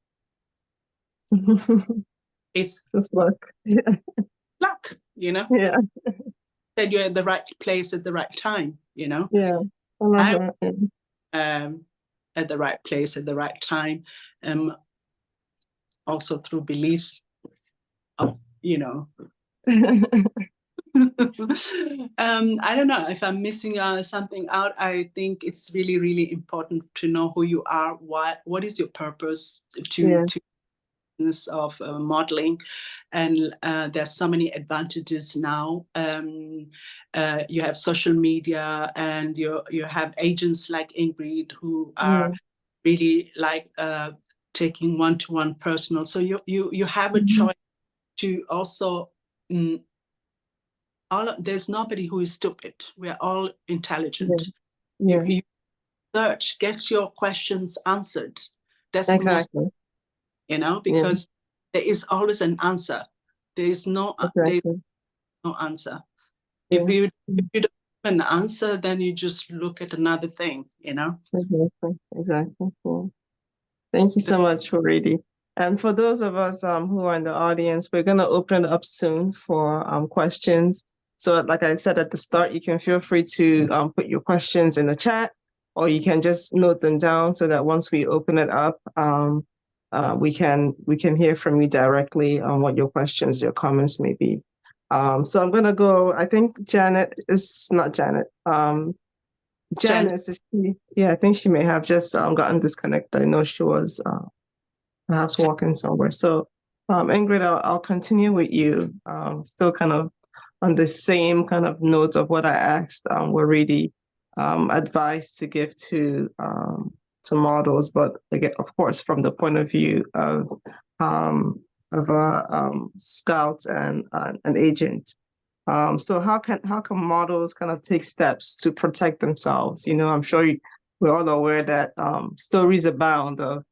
C: it's
A: Just luck.
C: luck,
A: Yeah.
C: That you're at the right place at the right time,
A: Yeah. I love that.
C: At the right place at the right time, also through beliefs of, I don't know if I'm missing something out. I think it's really, really important to know who you are. What is your purpose to business of modeling, and there's so many advantages now. You have social media, and you have agents like Ingrid who are really like taking one-to-one personal. So you have a choice to also. There's nobody who is stupid. We're all intelligent. You search, get your questions answered. That's
A: exactly.
C: the most, because there is always an answer. There is no answer. If you don't have an answer, then you just look at another thing,
A: Exactly. Cool. Thank you so much, Waridi. And for those of us who are in the audience, we're going to open it up soon for questions. So like I said at the start, you can feel free to put your questions in the chat, or you can just note them down so that once we open it up, we can hear from you directly on what your questions, your comments may be. So I'm going to go, I think Janice, Janice is I think she may have just gotten disconnected. I know she was perhaps walking somewhere. So Ingrid, I'll continue with you. Still kind of on the same kind of note of what I asked. We're really advice to give to models, but again, of course, from the point of view of a scout and an agent. So how can models kind of take steps to protect themselves? I'm sure we're all aware that stories abound of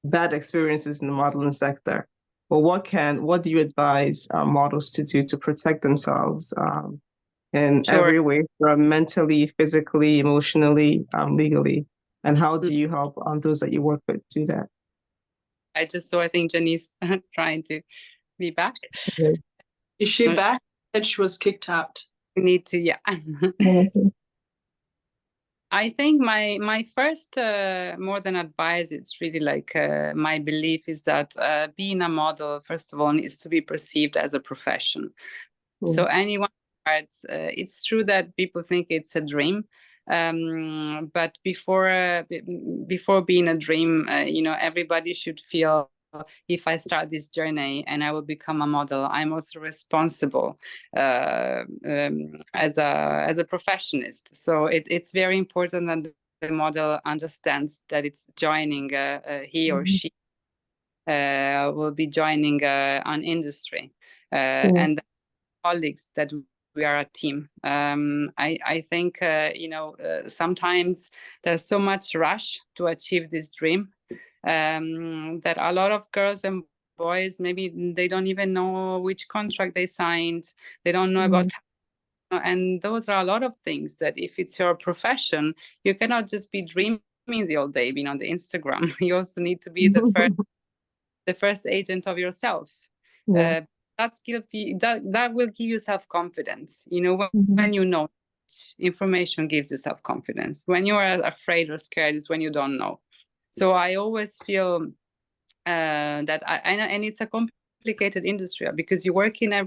A: bad experiences in the modeling sector. But what do you advise models to do to protect themselves in every way, from mentally, physically, emotionally, legally? And how do you help those that you work with do that?
B: I think Janice trying to be back.
A: Okay.
C: Is she back? And she was kicked out.
B: We need to, I think my first more than advice, it's really like my belief is that being a model, first of all, needs to be perceived as a profession. So anyone starts, it's true that people think it's a dream, but before being a dream, everybody should feel, if I start this journey and I will become a model, I'm also responsible as a professionist. So it's very important that the model understands that it's joining, he or she will be joining an industry, and colleagues, that we are a team. I think sometimes there's so much rush to achieve this dream, that a lot of girls and boys, maybe they don't even know which contract they signed. They don't know about, and those are a lot of things that if it's your profession, you cannot just be dreaming the whole day, being on the Instagram. You also need to be the first agent of yourself. That will give you self-confidence. When you know, information gives you self-confidence. When you are afraid or scared is when you don't know. So I always feel that I know, and it's a complicated industry because you work in a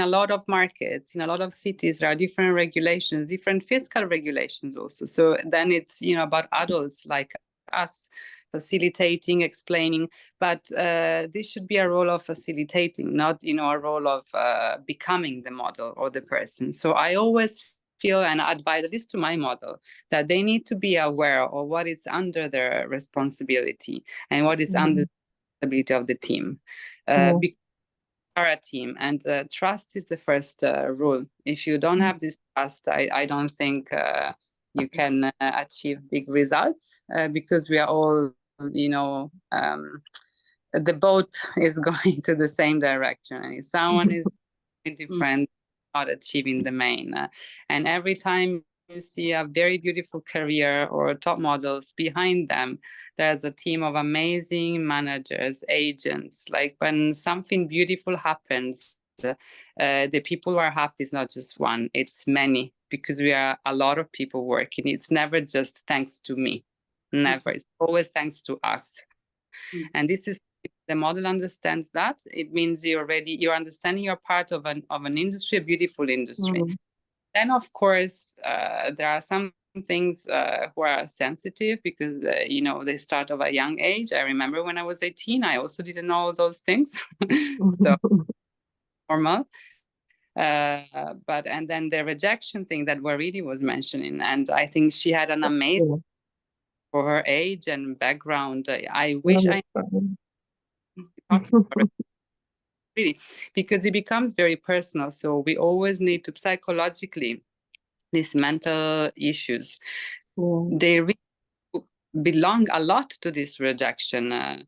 B: lot of markets, in a lot of cities. There are different regulations, different fiscal regulations also. So then it's about adults like us facilitating, explaining, but this should be a role of facilitating, not a role of becoming the model or the person. So I always feel and advise, at least to my model, that they need to be aware of what is under their responsibility and what is under the responsibility of the team. Because we are a team, and trust is the first rule. If you don't have this trust, I don't think you can achieve big results, because we are all, the boat is going to the same direction, and if someone is different, not achieving the main. And every time you see a very beautiful career or top models, behind them there's a team of amazing managers, agents. Like when something beautiful happens, the people who are happy is not just one, it's many, because we are a lot of people working. It's never just thanks to me, never. It's always thanks to us. And this is, the model understands that, it means you're understanding you're part of an industry, a beautiful industry. Then of course there are some things who are sensitive because they start of a young age. I remember when I was 18, I also didn't know those things. So normal. And then the rejection thing that Waridi was mentioning, and I think she had an amazing for her age and background. I wish I really, because it becomes very personal. So we always need to psychologically, these mental issues, they really belong a lot to this rejection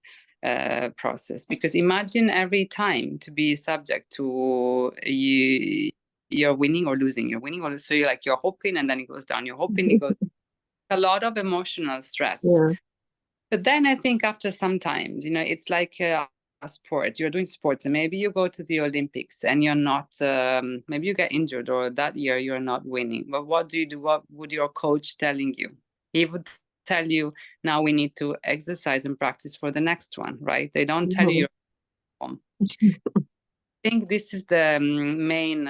B: process. Because imagine every time to be subject to you're winning or losing, you're winning or losing. So you're hoping and then it goes down, you're hoping it goes. A lot of emotional stress. But then I think after some time, it's like a sport. You're doing sports and maybe you go to the Olympics and you're not, maybe you get injured or that year you're not winning. But what do you do? What would your coach telling you? He would tell you, now we need to exercise and practice for the next one, right? They don't tell you you're home. I think this is the main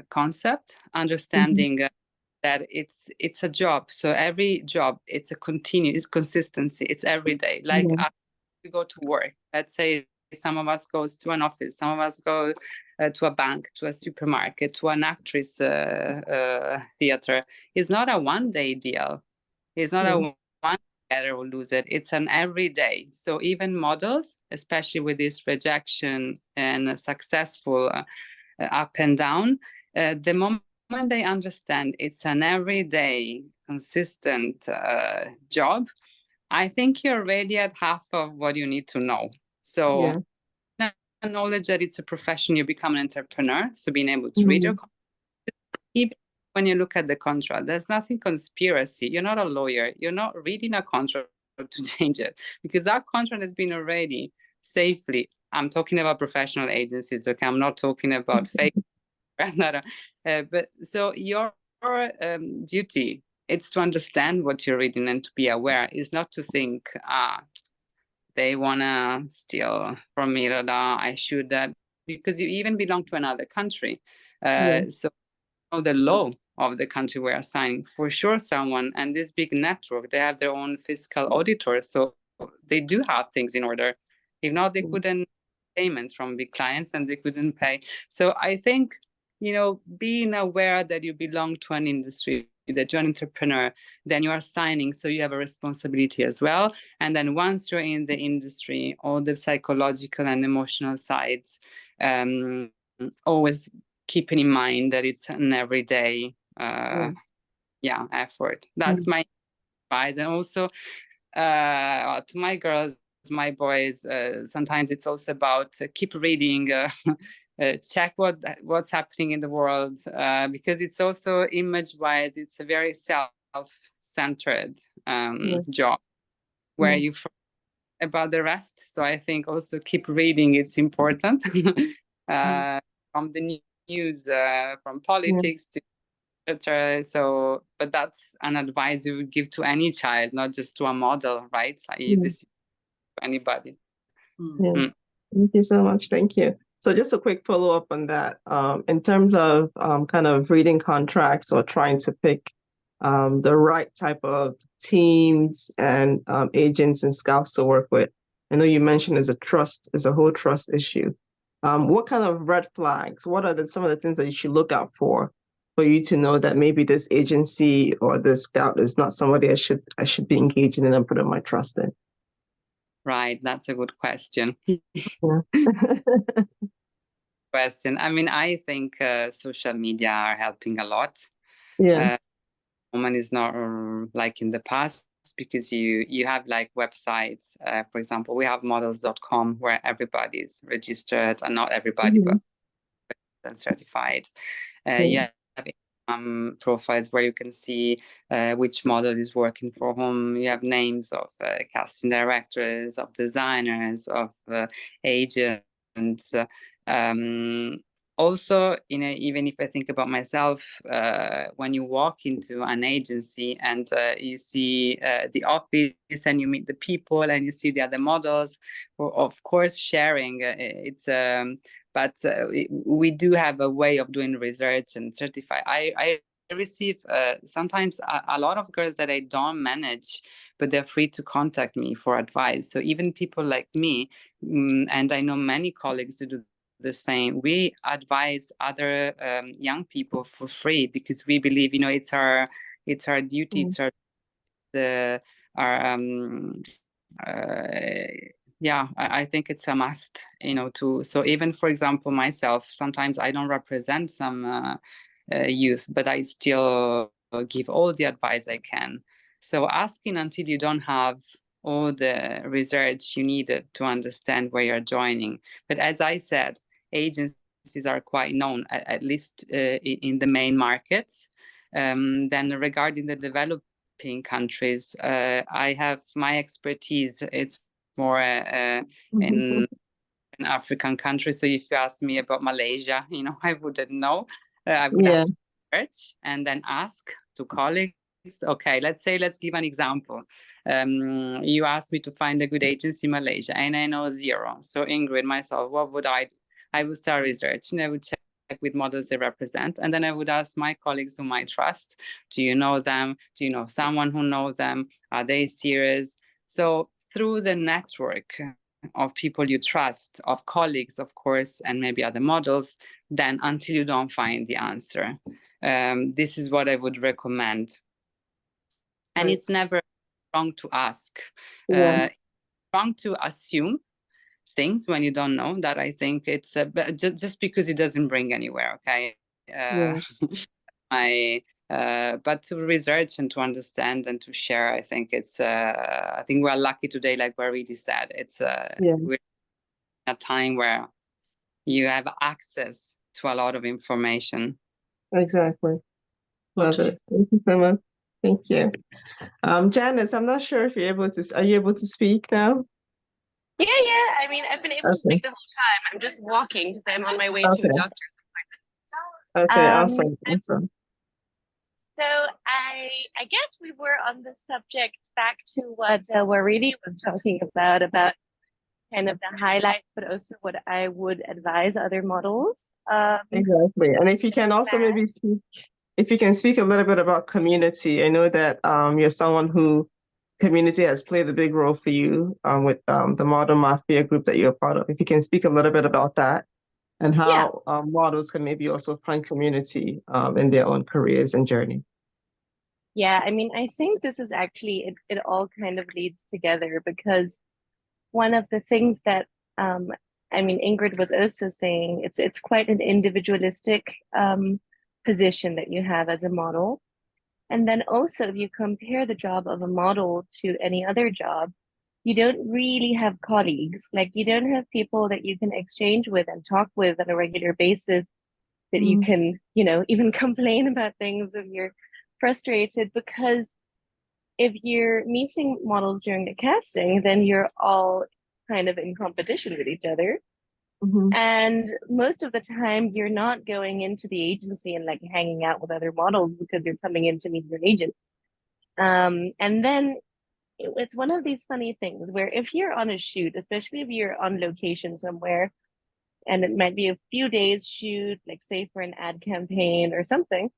B: concept, understanding that it's a job. So every job, it's a continuous consistency. It's every day. Like we go to work. Let's say some of us goes to an office. Some of us go to a bank, to a supermarket, to an actress theater. It's not a one-day deal. It's not a one together will lose it. It's an everyday. So even models, especially with this rejection and successful up and down, the moment they understand it's an everyday, consistent job, I think you're already at half of what you need to know. So knowledge that it's a profession, you become an entrepreneur. So being able to read your contract, even when you look at the contract, there's nothing conspiracy. You're not a lawyer. You're not reading a contract to change it because that contract has been already safely. I'm talking about professional agencies. Okay, I'm not talking about fake. But so your duty, it's to understand what you're reading and to be aware. Is not to think, they wanna steal from me, I should, because you even belong to another country. So the law of the country we are signing, for sure someone, and this big network, they have their own fiscal auditor. So they do have things in order. If not, they couldn't payments from big clients and they couldn't pay. So I think, being aware that you belong to an industry, that you're an entrepreneur, then you are signing, so you have a responsibility as well. And then once you're in the industry, all the psychological and emotional sides, always keeping in mind that it's an everyday effort. That's my advice. And also to my girls, my boys, sometimes it's also about keep reading, check what's happening in the world, because it's also image-wise, it's a very self-centered job where you forget about the rest. So I think also keep reading, it's important. From the news, from politics to so, but that's an advice you would give to any child, not just to a model, right? This anybody.
A: Thank you so much. Thank you. So just a quick follow-up on that. In terms of kind of reading contracts or trying to pick the right type of teams and agents and scouts to work with, I know you mentioned is a whole trust issue. What kind of red flags? What are some of the things that you should look out for you to know that maybe this agency or this scout is not somebody I should be engaging in and putting my trust in?
B: Right, that's a good question. Question. I mean, I think social media are helping a lot. Woman is not like in the past, because you have like websites. For example, we have models.com where everybody is registered, and not everybody, but certified. You have profiles where you can see which model is working for whom. You have names of casting directors, of designers, of agents. Also, even if I think about myself, when you walk into an agency and you see the office and you meet the people and you see the other models, of course, sharing, but we do have a way of doing research and certify. I receive sometimes a lot of girls that I don't manage, but they're free to contact me for advice. So even people like me, and I know many colleagues who do the same, we advise other young people for free, because we believe, it's our duty, it's I think it's a must, so even, for example, myself, sometimes I don't represent some youth, but I still give all the advice I can. So asking until you don't have all the research you needed to understand where you're joining. But as I said, agencies are quite known, at least in the main markets. Then regarding the developing countries, I have my expertise. It's more in African countries. So if you ask me about Malaysia, I wouldn't know. I would have to search and then ask to colleagues. Okay, let's give an example. You asked me to find a good agency in Malaysia, and I know zero. So Ingrid, myself, what would I do? I would start research, and I would check with models they represent, and then I would ask my colleagues whom I trust, do you know them? Do you know someone who knows them? Are they serious? So through the network of people you trust, of colleagues, of course, and maybe other models, then until you don't find the answer. This is what I would recommend. And it's never wrong to ask. Wrong to assume things when you don't know. That I think it's just because it doesn't bring anywhere, okay? But to research and to understand and to share, I think it's I think we're lucky today, like Waridi said. It's we're in a time where you have access to a lot of information.
A: Exactly. Love it. Thank you so much. Thank you. Janice, I'm not sure if are you able to speak now?
D: Yeah. I mean, I've been able to speak the whole time. I'm just walking because I'm on my way to a doctor's appointment.
A: Okay, awesome.
D: So I guess we were on the subject back to what Waridi was talking about kind of the highlights, but also what I would advise other models.
A: Exactly. And if you can also maybe speak a little bit about community. I know that you're someone who community has played a big role for you with the Model Mafia group that you're part of. If you can speak a little bit about that and how models can maybe also find community in their own careers and journey.
D: Yeah, I mean, I think this is actually, it all kind of leads together, because one of the things that, I mean, Ingrid was also saying, it's quite an individualistic position that you have as a model. And then also, if you compare the job of a model to any other job, you don't really have colleagues. Like, you don't have people that you can exchange with and talk with on a regular basis, that you can, even complain about things if you're frustrated, because if you're meeting models during the casting, then you're all kind of in competition with each other. And most of the time, you're not going into the agency and like hanging out with other models because you're coming in to meet your agent. And then it's one of these funny things where if you're on a shoot, especially if you're on location somewhere, and it might be a few days shoot, like say for an ad campaign or something,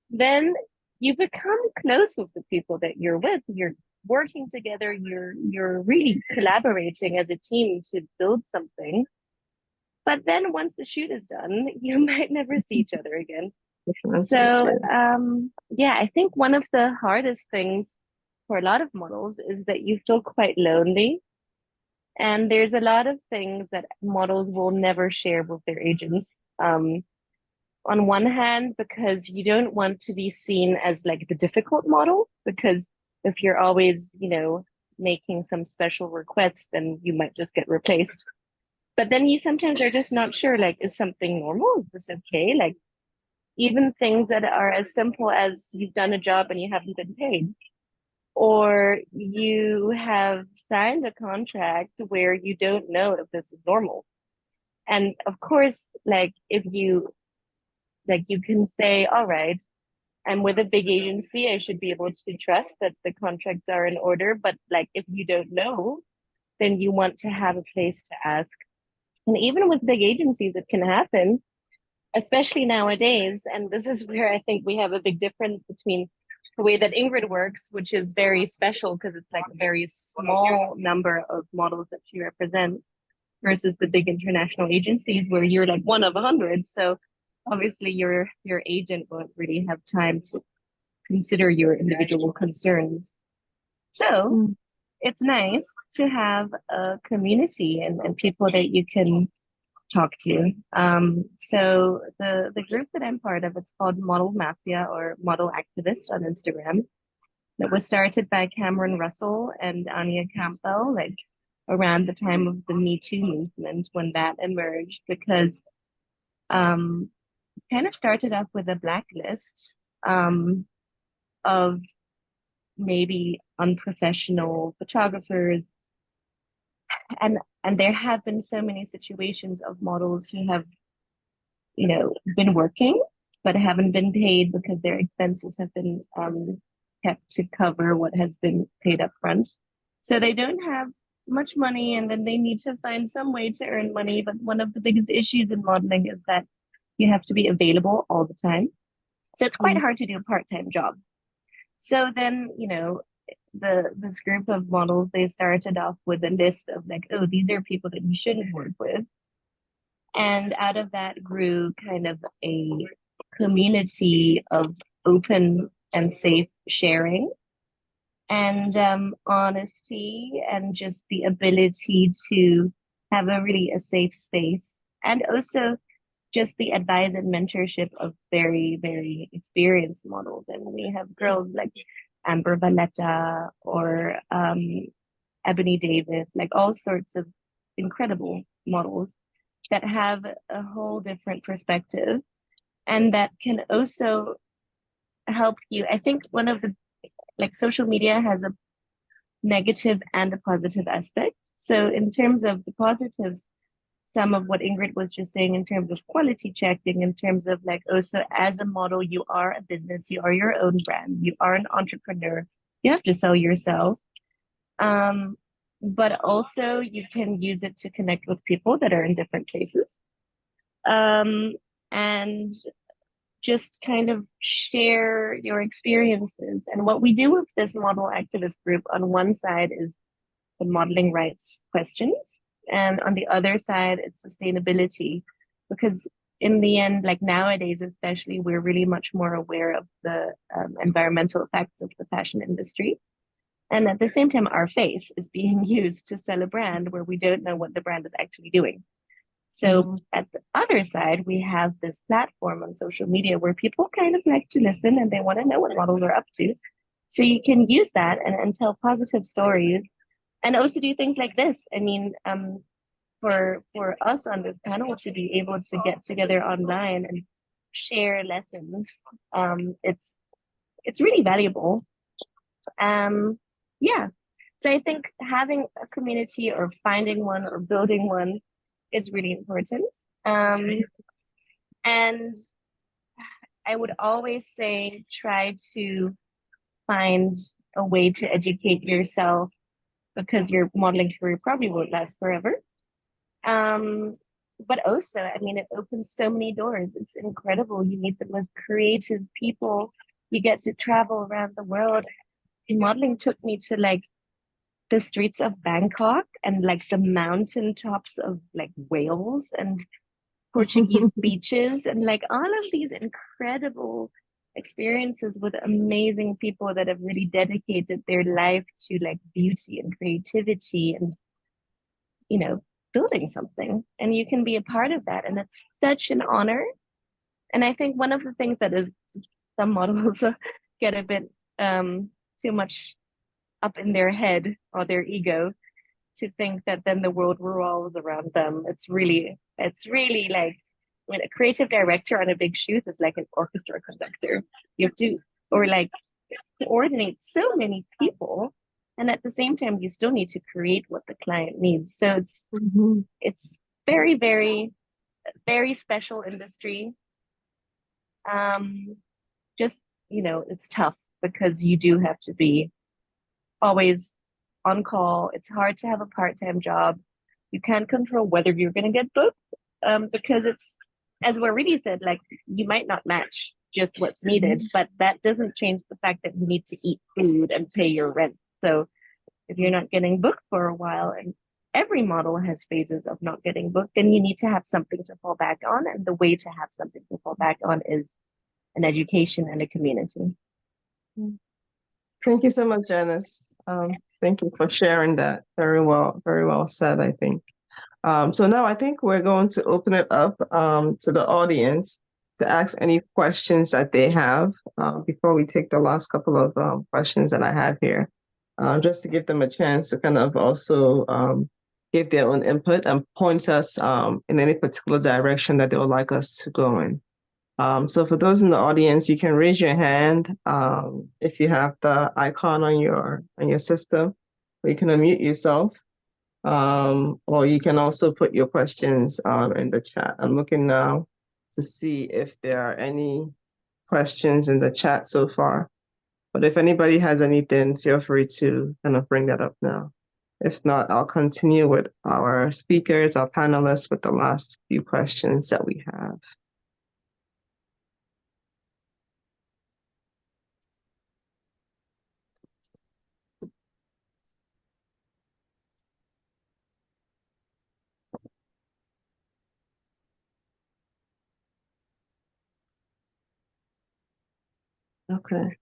D: then you become close with the people that you're with. You're working together, you're really collaborating as a team to build something. But then once the shoot is done, you might never see each other again. So I think one of the hardest things for a lot of models is that you feel quite lonely. And there's a lot of things that models will never share with their agents. On one hand, because you don't want to be seen as like the difficult model, because if you're always, making some special requests, then you might just get replaced. But then you sometimes are just not sure, like, is something normal? Is this okay? Like, even things that are as simple as you've done a job and you haven't been paid, or you have signed a contract where you don't know if this is normal. And of course, like, if you can say, all right, I'm with a big agency, I should be able to trust that the contracts are in order. But like, if you don't know, then you want to have a place to ask. And even with big agencies, it can happen especially nowadays. And this is where I think we have a big difference between the way that Ingrid works, which is very special because it's like a very small number of models that she represents, versus the big international agencies where you're like one of 100. So obviously your agent won't really have time to consider your individual concerns. So it's nice to have a community and people that you can talk to. So the group that I'm part of, it's called Model Mafia or Model Activist on Instagram. It was started by Cameron Russell and Anya Campbell, like around the time of the Me Too movement when that emerged, because kind of started off with a blacklist of maybe unprofessional photographers, and there have been so many situations of models who have, you know, been working but haven't been paid because their expenses have been kept to cover what has been paid up front. So they don't have much money, and then they need to find some way to earn money. But one of the biggest issues in modeling is that you have to be available all the time. So it's quite hard to do a part-time job. So then, you know, this group of models, they started off with a list of like, oh, these are people that you shouldn't work with. And out of that grew kind of a community of open and safe sharing and honesty, and just the ability to have a safe space, and also just the advice and mentorship of very, very experienced models. And we have girls like Amber Valletta or Ebony Davis, like all sorts of incredible models that have a whole different perspective and that can also help you. I think one of the, like, social media has a negative and a positive aspect. So in terms of the positives, some of what Ingrid was just saying in terms of quality checking, in terms of like, oh, so as a model, you are a business, you are your own brand, you are an entrepreneur, you have to sell yourself. But also you can use it to connect with people that are in different places. And just kind of share your experiences. And what we do with this model activist group, on one side is the modeling rights questions, and on the other side it's sustainability, because in the end, like nowadays especially, we're really much more aware of the environmental effects of the fashion industry, and at the same time our face is being used to sell a brand where we don't know what the brand is actually doing. So at the other side, we have this platform on social media where people kind of like to listen and they want to know what models are up to. So you can use that and tell positive stories, and also do things like this. I mean, for us on this panel to be able to get together online and share lessons, it's really valuable. Yeah. So I think having a community or finding one or building one is really important. And I would always say try to find a way to educate yourself, because your modeling career probably won't last forever. But also, I mean, it opens so many doors. It's incredible. You meet the most creative people. You get to travel around the world. Modeling took me to like the streets of Bangkok and like the mountain tops of like Wales and Portuguese beaches, and like all of these incredible experiences with amazing people that have really dedicated their life to like beauty and creativity and, you know, building something. And you can be a part of that. And it's such an honor. And I think one of the things that is, some models get a bit too much up in their head or their ego to think that then the world revolves around them. It's really like when a creative director on a big shoot is like an orchestra conductor. You have to, or like, coordinate so many people, and at the same time you still need to create what the client needs. So it's very, very, very special industry. Just, you know, it's tough because you do have to be always on call. It's hard to have a part-time job. You can't control whether you're going to get booked, because it's as Waridi said, like you might not match just what's needed, but that doesn't change the fact that you need to eat food and pay your rent. So if you're not getting booked for a while, and every model has phases of not getting booked, then you need to have something to fall back on. And the way to have something to fall back on is an education and a community.
A: Thank you so much, Janice. Thank you for sharing that. Very well said, I think. So now I think we're going to open it up to the audience to ask any questions that they have before we take the last couple of questions that I have here, just to give them a chance to kind of also give their own input and point us in any particular direction that they would like us to go in. So for those in the audience, you can raise your hand if you have the icon on your system, or you can unmute yourself, or you can also put your questions in the chat. I'm looking now to see if there are any questions in the chat so far. But if anybody has anything, feel free to kind of bring that up now. If not, I'll continue with our speakers, our panelists, with the last few questions that we have. Okay.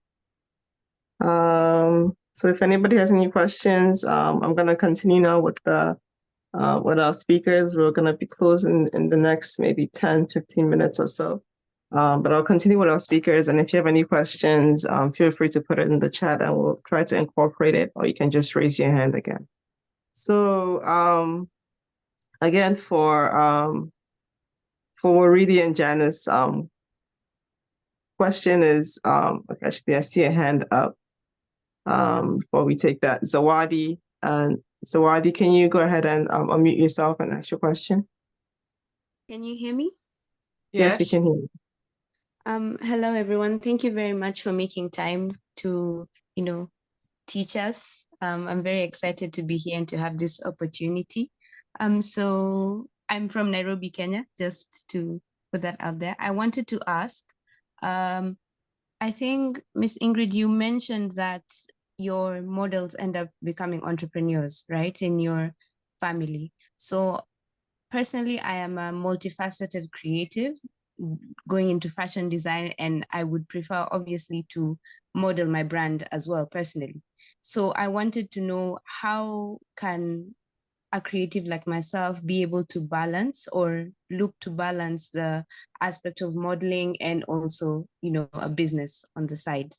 A: So if anybody has any questions, I'm gonna continue now with our speakers. We're gonna be closing in the next maybe 10, 15 minutes or so. But I'll continue with our speakers, and if you have any questions, feel free to put it in the chat and we'll try to incorporate it, or you can just raise your hand again. So again, for Waridi and Janice, question is, actually I see a hand up before we take that. Zawadi, can you go ahead and unmute yourself and ask your question?
E: Can you hear me?
A: Yes, we can hear you.
E: Hello, everyone. Thank you very much for making time to, teach us. I'm very excited to be here and to have this opportunity. So I'm from Nairobi, Kenya, just to put that out there. I wanted to ask, I think, Miss Ingrid, you mentioned that your models end up becoming entrepreneurs, right, in your family. So personally, I am a multifaceted creative going into fashion design, and I would prefer obviously to model my brand as well personally. So I wanted to know, how can a creative like myself be able to balance or look to balance the aspect of modeling and also, a business on the side?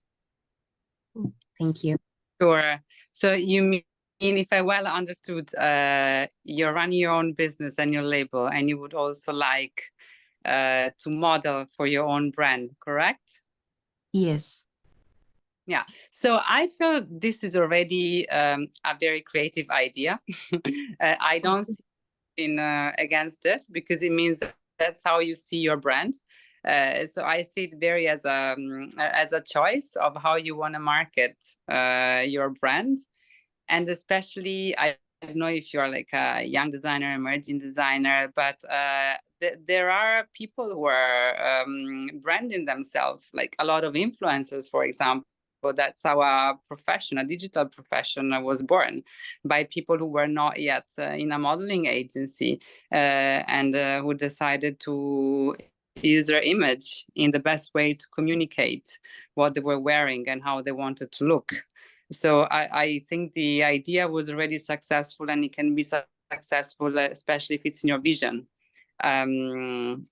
E: Thank you.
B: Sure. So you mean, if I well understood, you're running your own business and your label, and you would also like to model for your own brand, correct?
E: Yes.
B: Yeah. So I feel this is already a very creative idea. I don't see anything against it, because it means that's how you see your brand. So I see it very as a choice of how you want to market your brand. And especially, I don't know if you're like a young designer, emerging designer, but there are people who are branding themselves, like a lot of influencers, for example. That's how a digital profession was born, by people who were not yet in a modeling agency and who decided to use their image in the best way to communicate what they were wearing and how they wanted to look. So I think the idea was already successful, and it can be successful, especially if it's in your vision.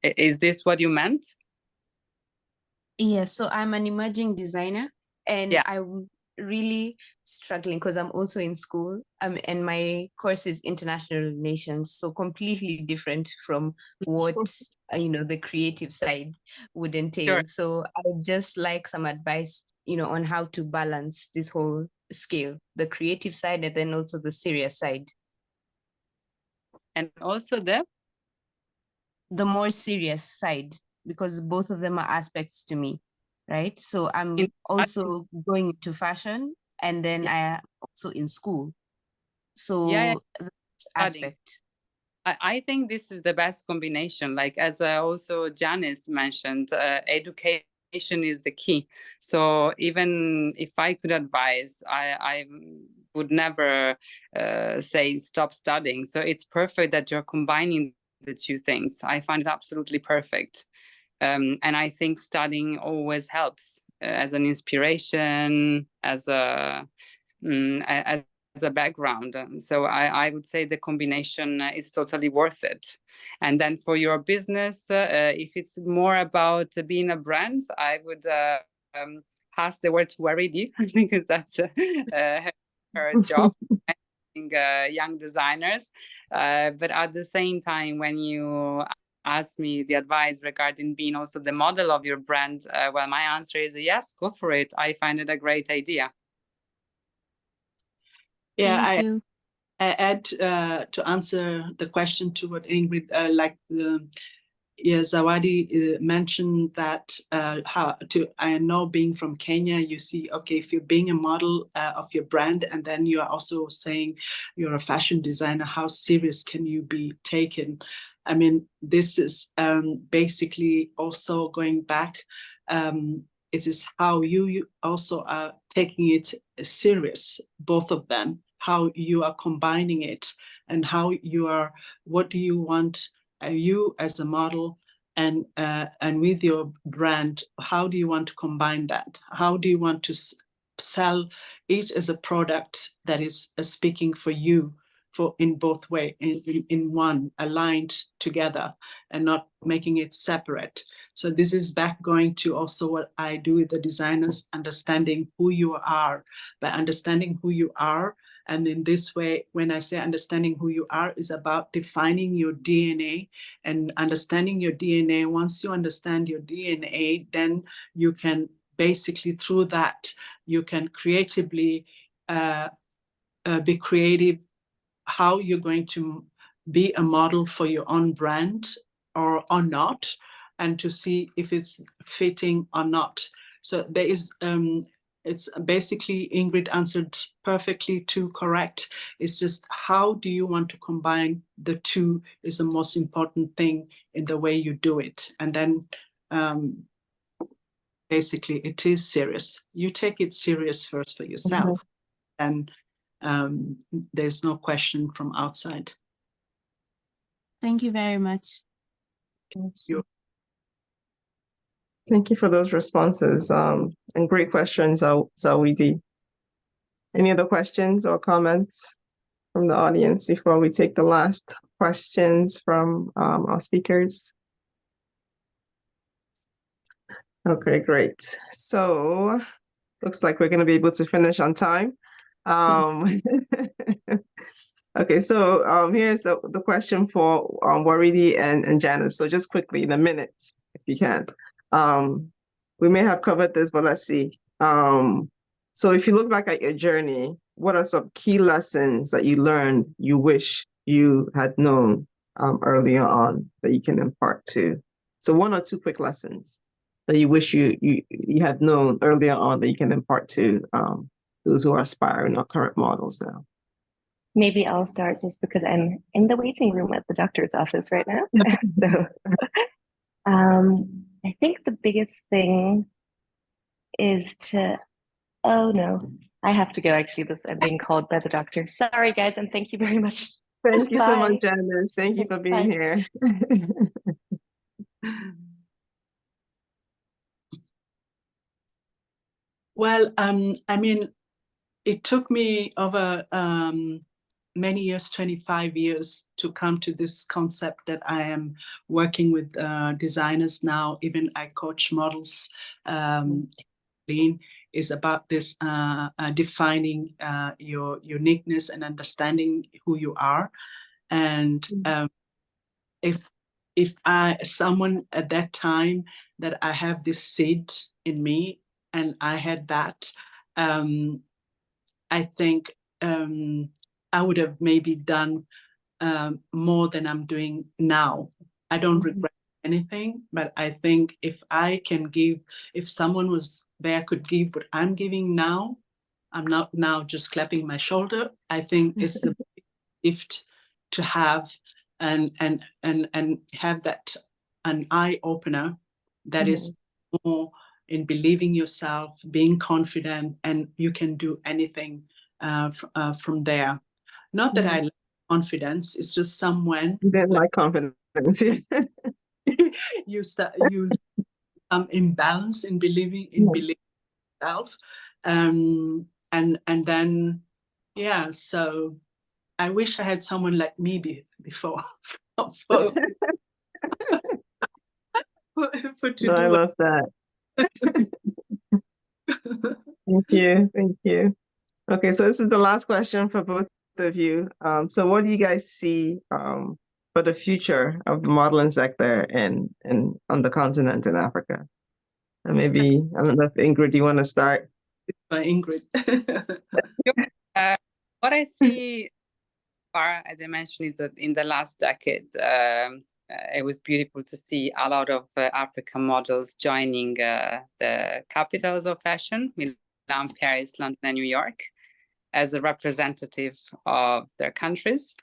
B: Is this what you meant?
E: Yes. So I'm an emerging designer, and
B: Yeah.
E: I'm really struggling because I'm also in school, and my course is international relations, so completely different from what the creative side would entail.
B: Sure.
E: So I would just like some advice, on how to balance this whole scale, the creative side and then also the serious side.
B: And also
E: the more serious side, because both of them are aspects to me, right? So I'm also going to fashion, and then I am also in school. So
B: yeah.
E: that aspect.
B: I think this is the best combination. Like as also Janice mentioned, education is the key. So even if I could advise, I would never say stop studying. So it's perfect that you're combining the two things. I find it absolutely perfect. And I think studying always helps as an inspiration, as a background. So I would say the combination is totally worth it. And then for your business, if it's more about being a brand, I would pass the word to Waridi because that's her job. Young designers, but at the same time, when you ask me the advice regarding being also the model of your brand, well, my answer is yes, go for it. I find it a great idea.
C: Yeah,
E: Thank you.
C: I add to answer the question to what Ingrid, Zawadi mentioned that I know being from Kenya, you see, okay, if you're being a model of your brand, and then you are also saying you're a fashion designer, how serious can you be taken? I mean, this is basically also going back. It is how you also are taking it serious, both of them, how you are combining it, and how you are, what do you want you as a model and with your brand, how do you want to combine that? How do you want to sell each as a product that is speaking for you, for in both way, in one, aligned together and not making it separate? So this is back going to also what I do with the designers, understanding who you are. By understanding who you are, and in this way, when I say understanding who you are, is about defining your DNA and understanding your DNA. Once you understand your DNA, then you can basically, through that, you can creatively be creative, how you're going to be a model for your own brand or not, and to see if it's fitting or not. So there is it's basically, Ingrid answered perfectly to correct. It's just how do you want to combine the two is the most important thing in the way you do it. And then basically it is serious. You take it serious first for yourself, and there's no question from outside.
E: Thank you very much.
A: Thank you for those responses and great questions, Zawidi. Any other questions or comments from the audience before we take the last questions from our speakers? Okay, great. So looks like we're going to be able to finish on time. Okay, so here's the question for Waridi and Janice. So just quickly, in a minute, if you can. We may have covered this, but let's see. So if you look back at your journey, what are some key lessons that you learned you wish you had known earlier on that you can impart to? So one or two quick lessons that you wish you had known earlier on that you can impart to those who are aspiring or current models now.
D: Maybe I'll start just because I'm in the waiting room at the doctor's office right now. So I think the biggest thing is to, oh no, I have to go actually. I'm being called by the doctor. Sorry guys, and thank you very much.
A: Thank you so
D: Bye.
A: much, Janice. Thank you for being here.
C: Well, I mean, it took me over many years, 25 years, to come to this concept that I am working with designers now. Even I coach models. Is about this defining your uniqueness and understanding who you are. And if someone at that time that I have this seed in me, and I had that, I think I would have maybe done more than I'm doing now. I don't regret anything, but I think if I can give, if someone was there could give what I'm giving now, I'm not now just clapping my shoulder. I think it's a gift to have and have that an eye opener that is more in believing yourself, being confident, and you can do anything from there. Not that I lack confidence, it's just someone
A: You didn't like confidence.
C: you imbalance in believing yourself, and then so I wish I had someone like me before for
A: No, I love that. Thank you. Okay, so this is the last question for both of you. So what do you guys see for the future of the modeling sector in on the continent in Africa? And maybe, I don't know if Ingrid, you want to start?
C: Ingrid.
B: What I see, as I mentioned, is that in the last decade, it was beautiful to see a lot of African models joining the capitals of fashion, Milan, Paris, London, and New York, as a representative of their countries.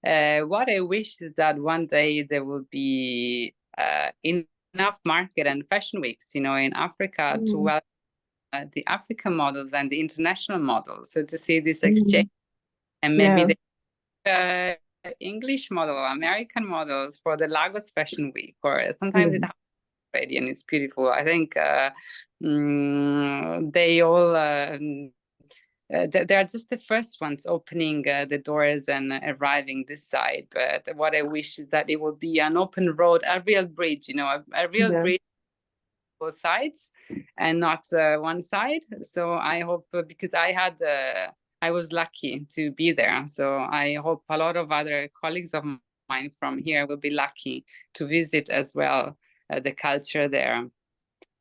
B: What I wish is that one day there will be enough market and fashion weeks, in Africa to welcome the African models and the international models. So to see this exchange, and maybe the English model, American models for the Lagos Fashion Week, or sometimes it happens already, and it's beautiful. I think they all they're just the first ones opening the doors and arriving this side. But what I wish is that it will be an open road, a real bridge, a real bridge on both sides, and not one side. So I hope, because I was lucky to be there. So I hope a lot of other colleagues of mine from here will be lucky to visit as well the culture there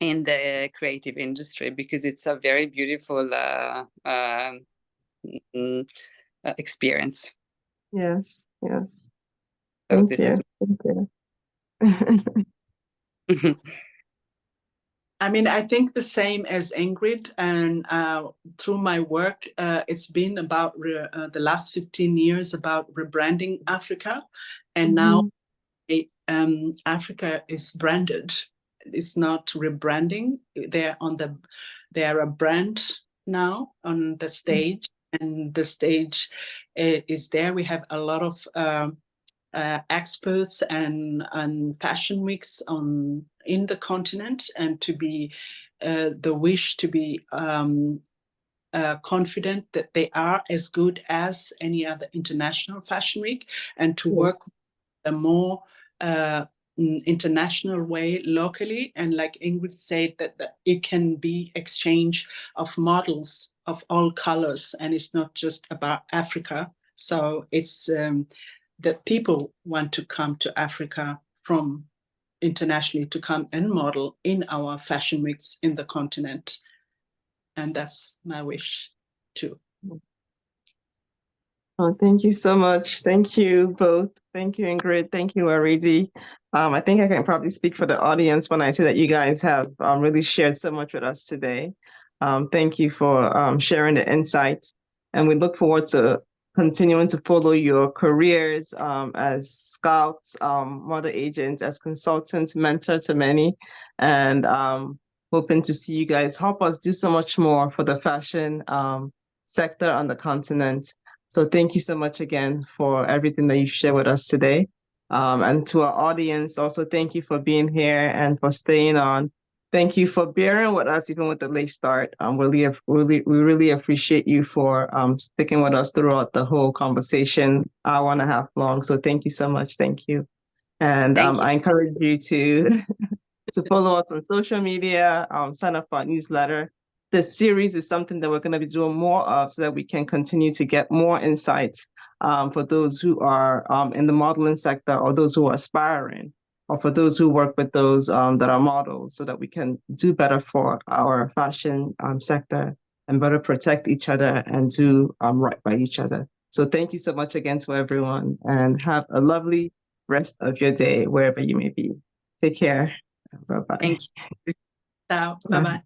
B: in the creative industry, because it's a very beautiful experience.
A: Yes.
B: So
A: Thank you.
C: I mean, I think the same as Ingrid, and through my work, it's been about the last 15 years about rebranding Africa, and now Africa is branded. It's not rebranding. They are a brand now on the stage, and the stage is there. We have a lot of experts and fashion weeks in the continent, and to be the wish to be confident that they are as good as any other international fashion week, and to work a more international way locally. And like Ingrid said, that it can be exchange of models of all colors, and it's not just about Africa. So it's that people want to come to Africa from internationally to come and model in our fashion weeks in the continent. And that's my wish too.
A: Oh, thank you so much. Thank you both. Thank you, Ingrid. Thank you, Waridi. I think I can probably speak for the audience when I say that you guys have really shared so much with us today. Thank you for sharing the insights, and we look forward to continuing to follow your careers as scouts, model agents, as consultants, mentor to many, and hoping to see you guys help us do so much more for the fashion sector on the continent. So thank you so much again for everything that you shared with us today. And to our audience, also thank you for being here and for staying on. Thank you for bearing with us, even with the late start. We really appreciate you for sticking with us throughout the whole conversation, hour and a half long. So thank you so much. Thank you. And I encourage you to follow us on social media, sign up for our newsletter. This series is something that we're going to be doing more of, so that we can continue to get more insights for those who are in the modeling sector, or those who are aspiring, or for those who work with those that are models, so that we can do better for our fashion sector and better protect each other and do right by each other. So thank you so much again to everyone, and have a lovely rest of your day, wherever you may be. Take care. Bye-bye.
C: Thank you. Ciao. Bye-bye.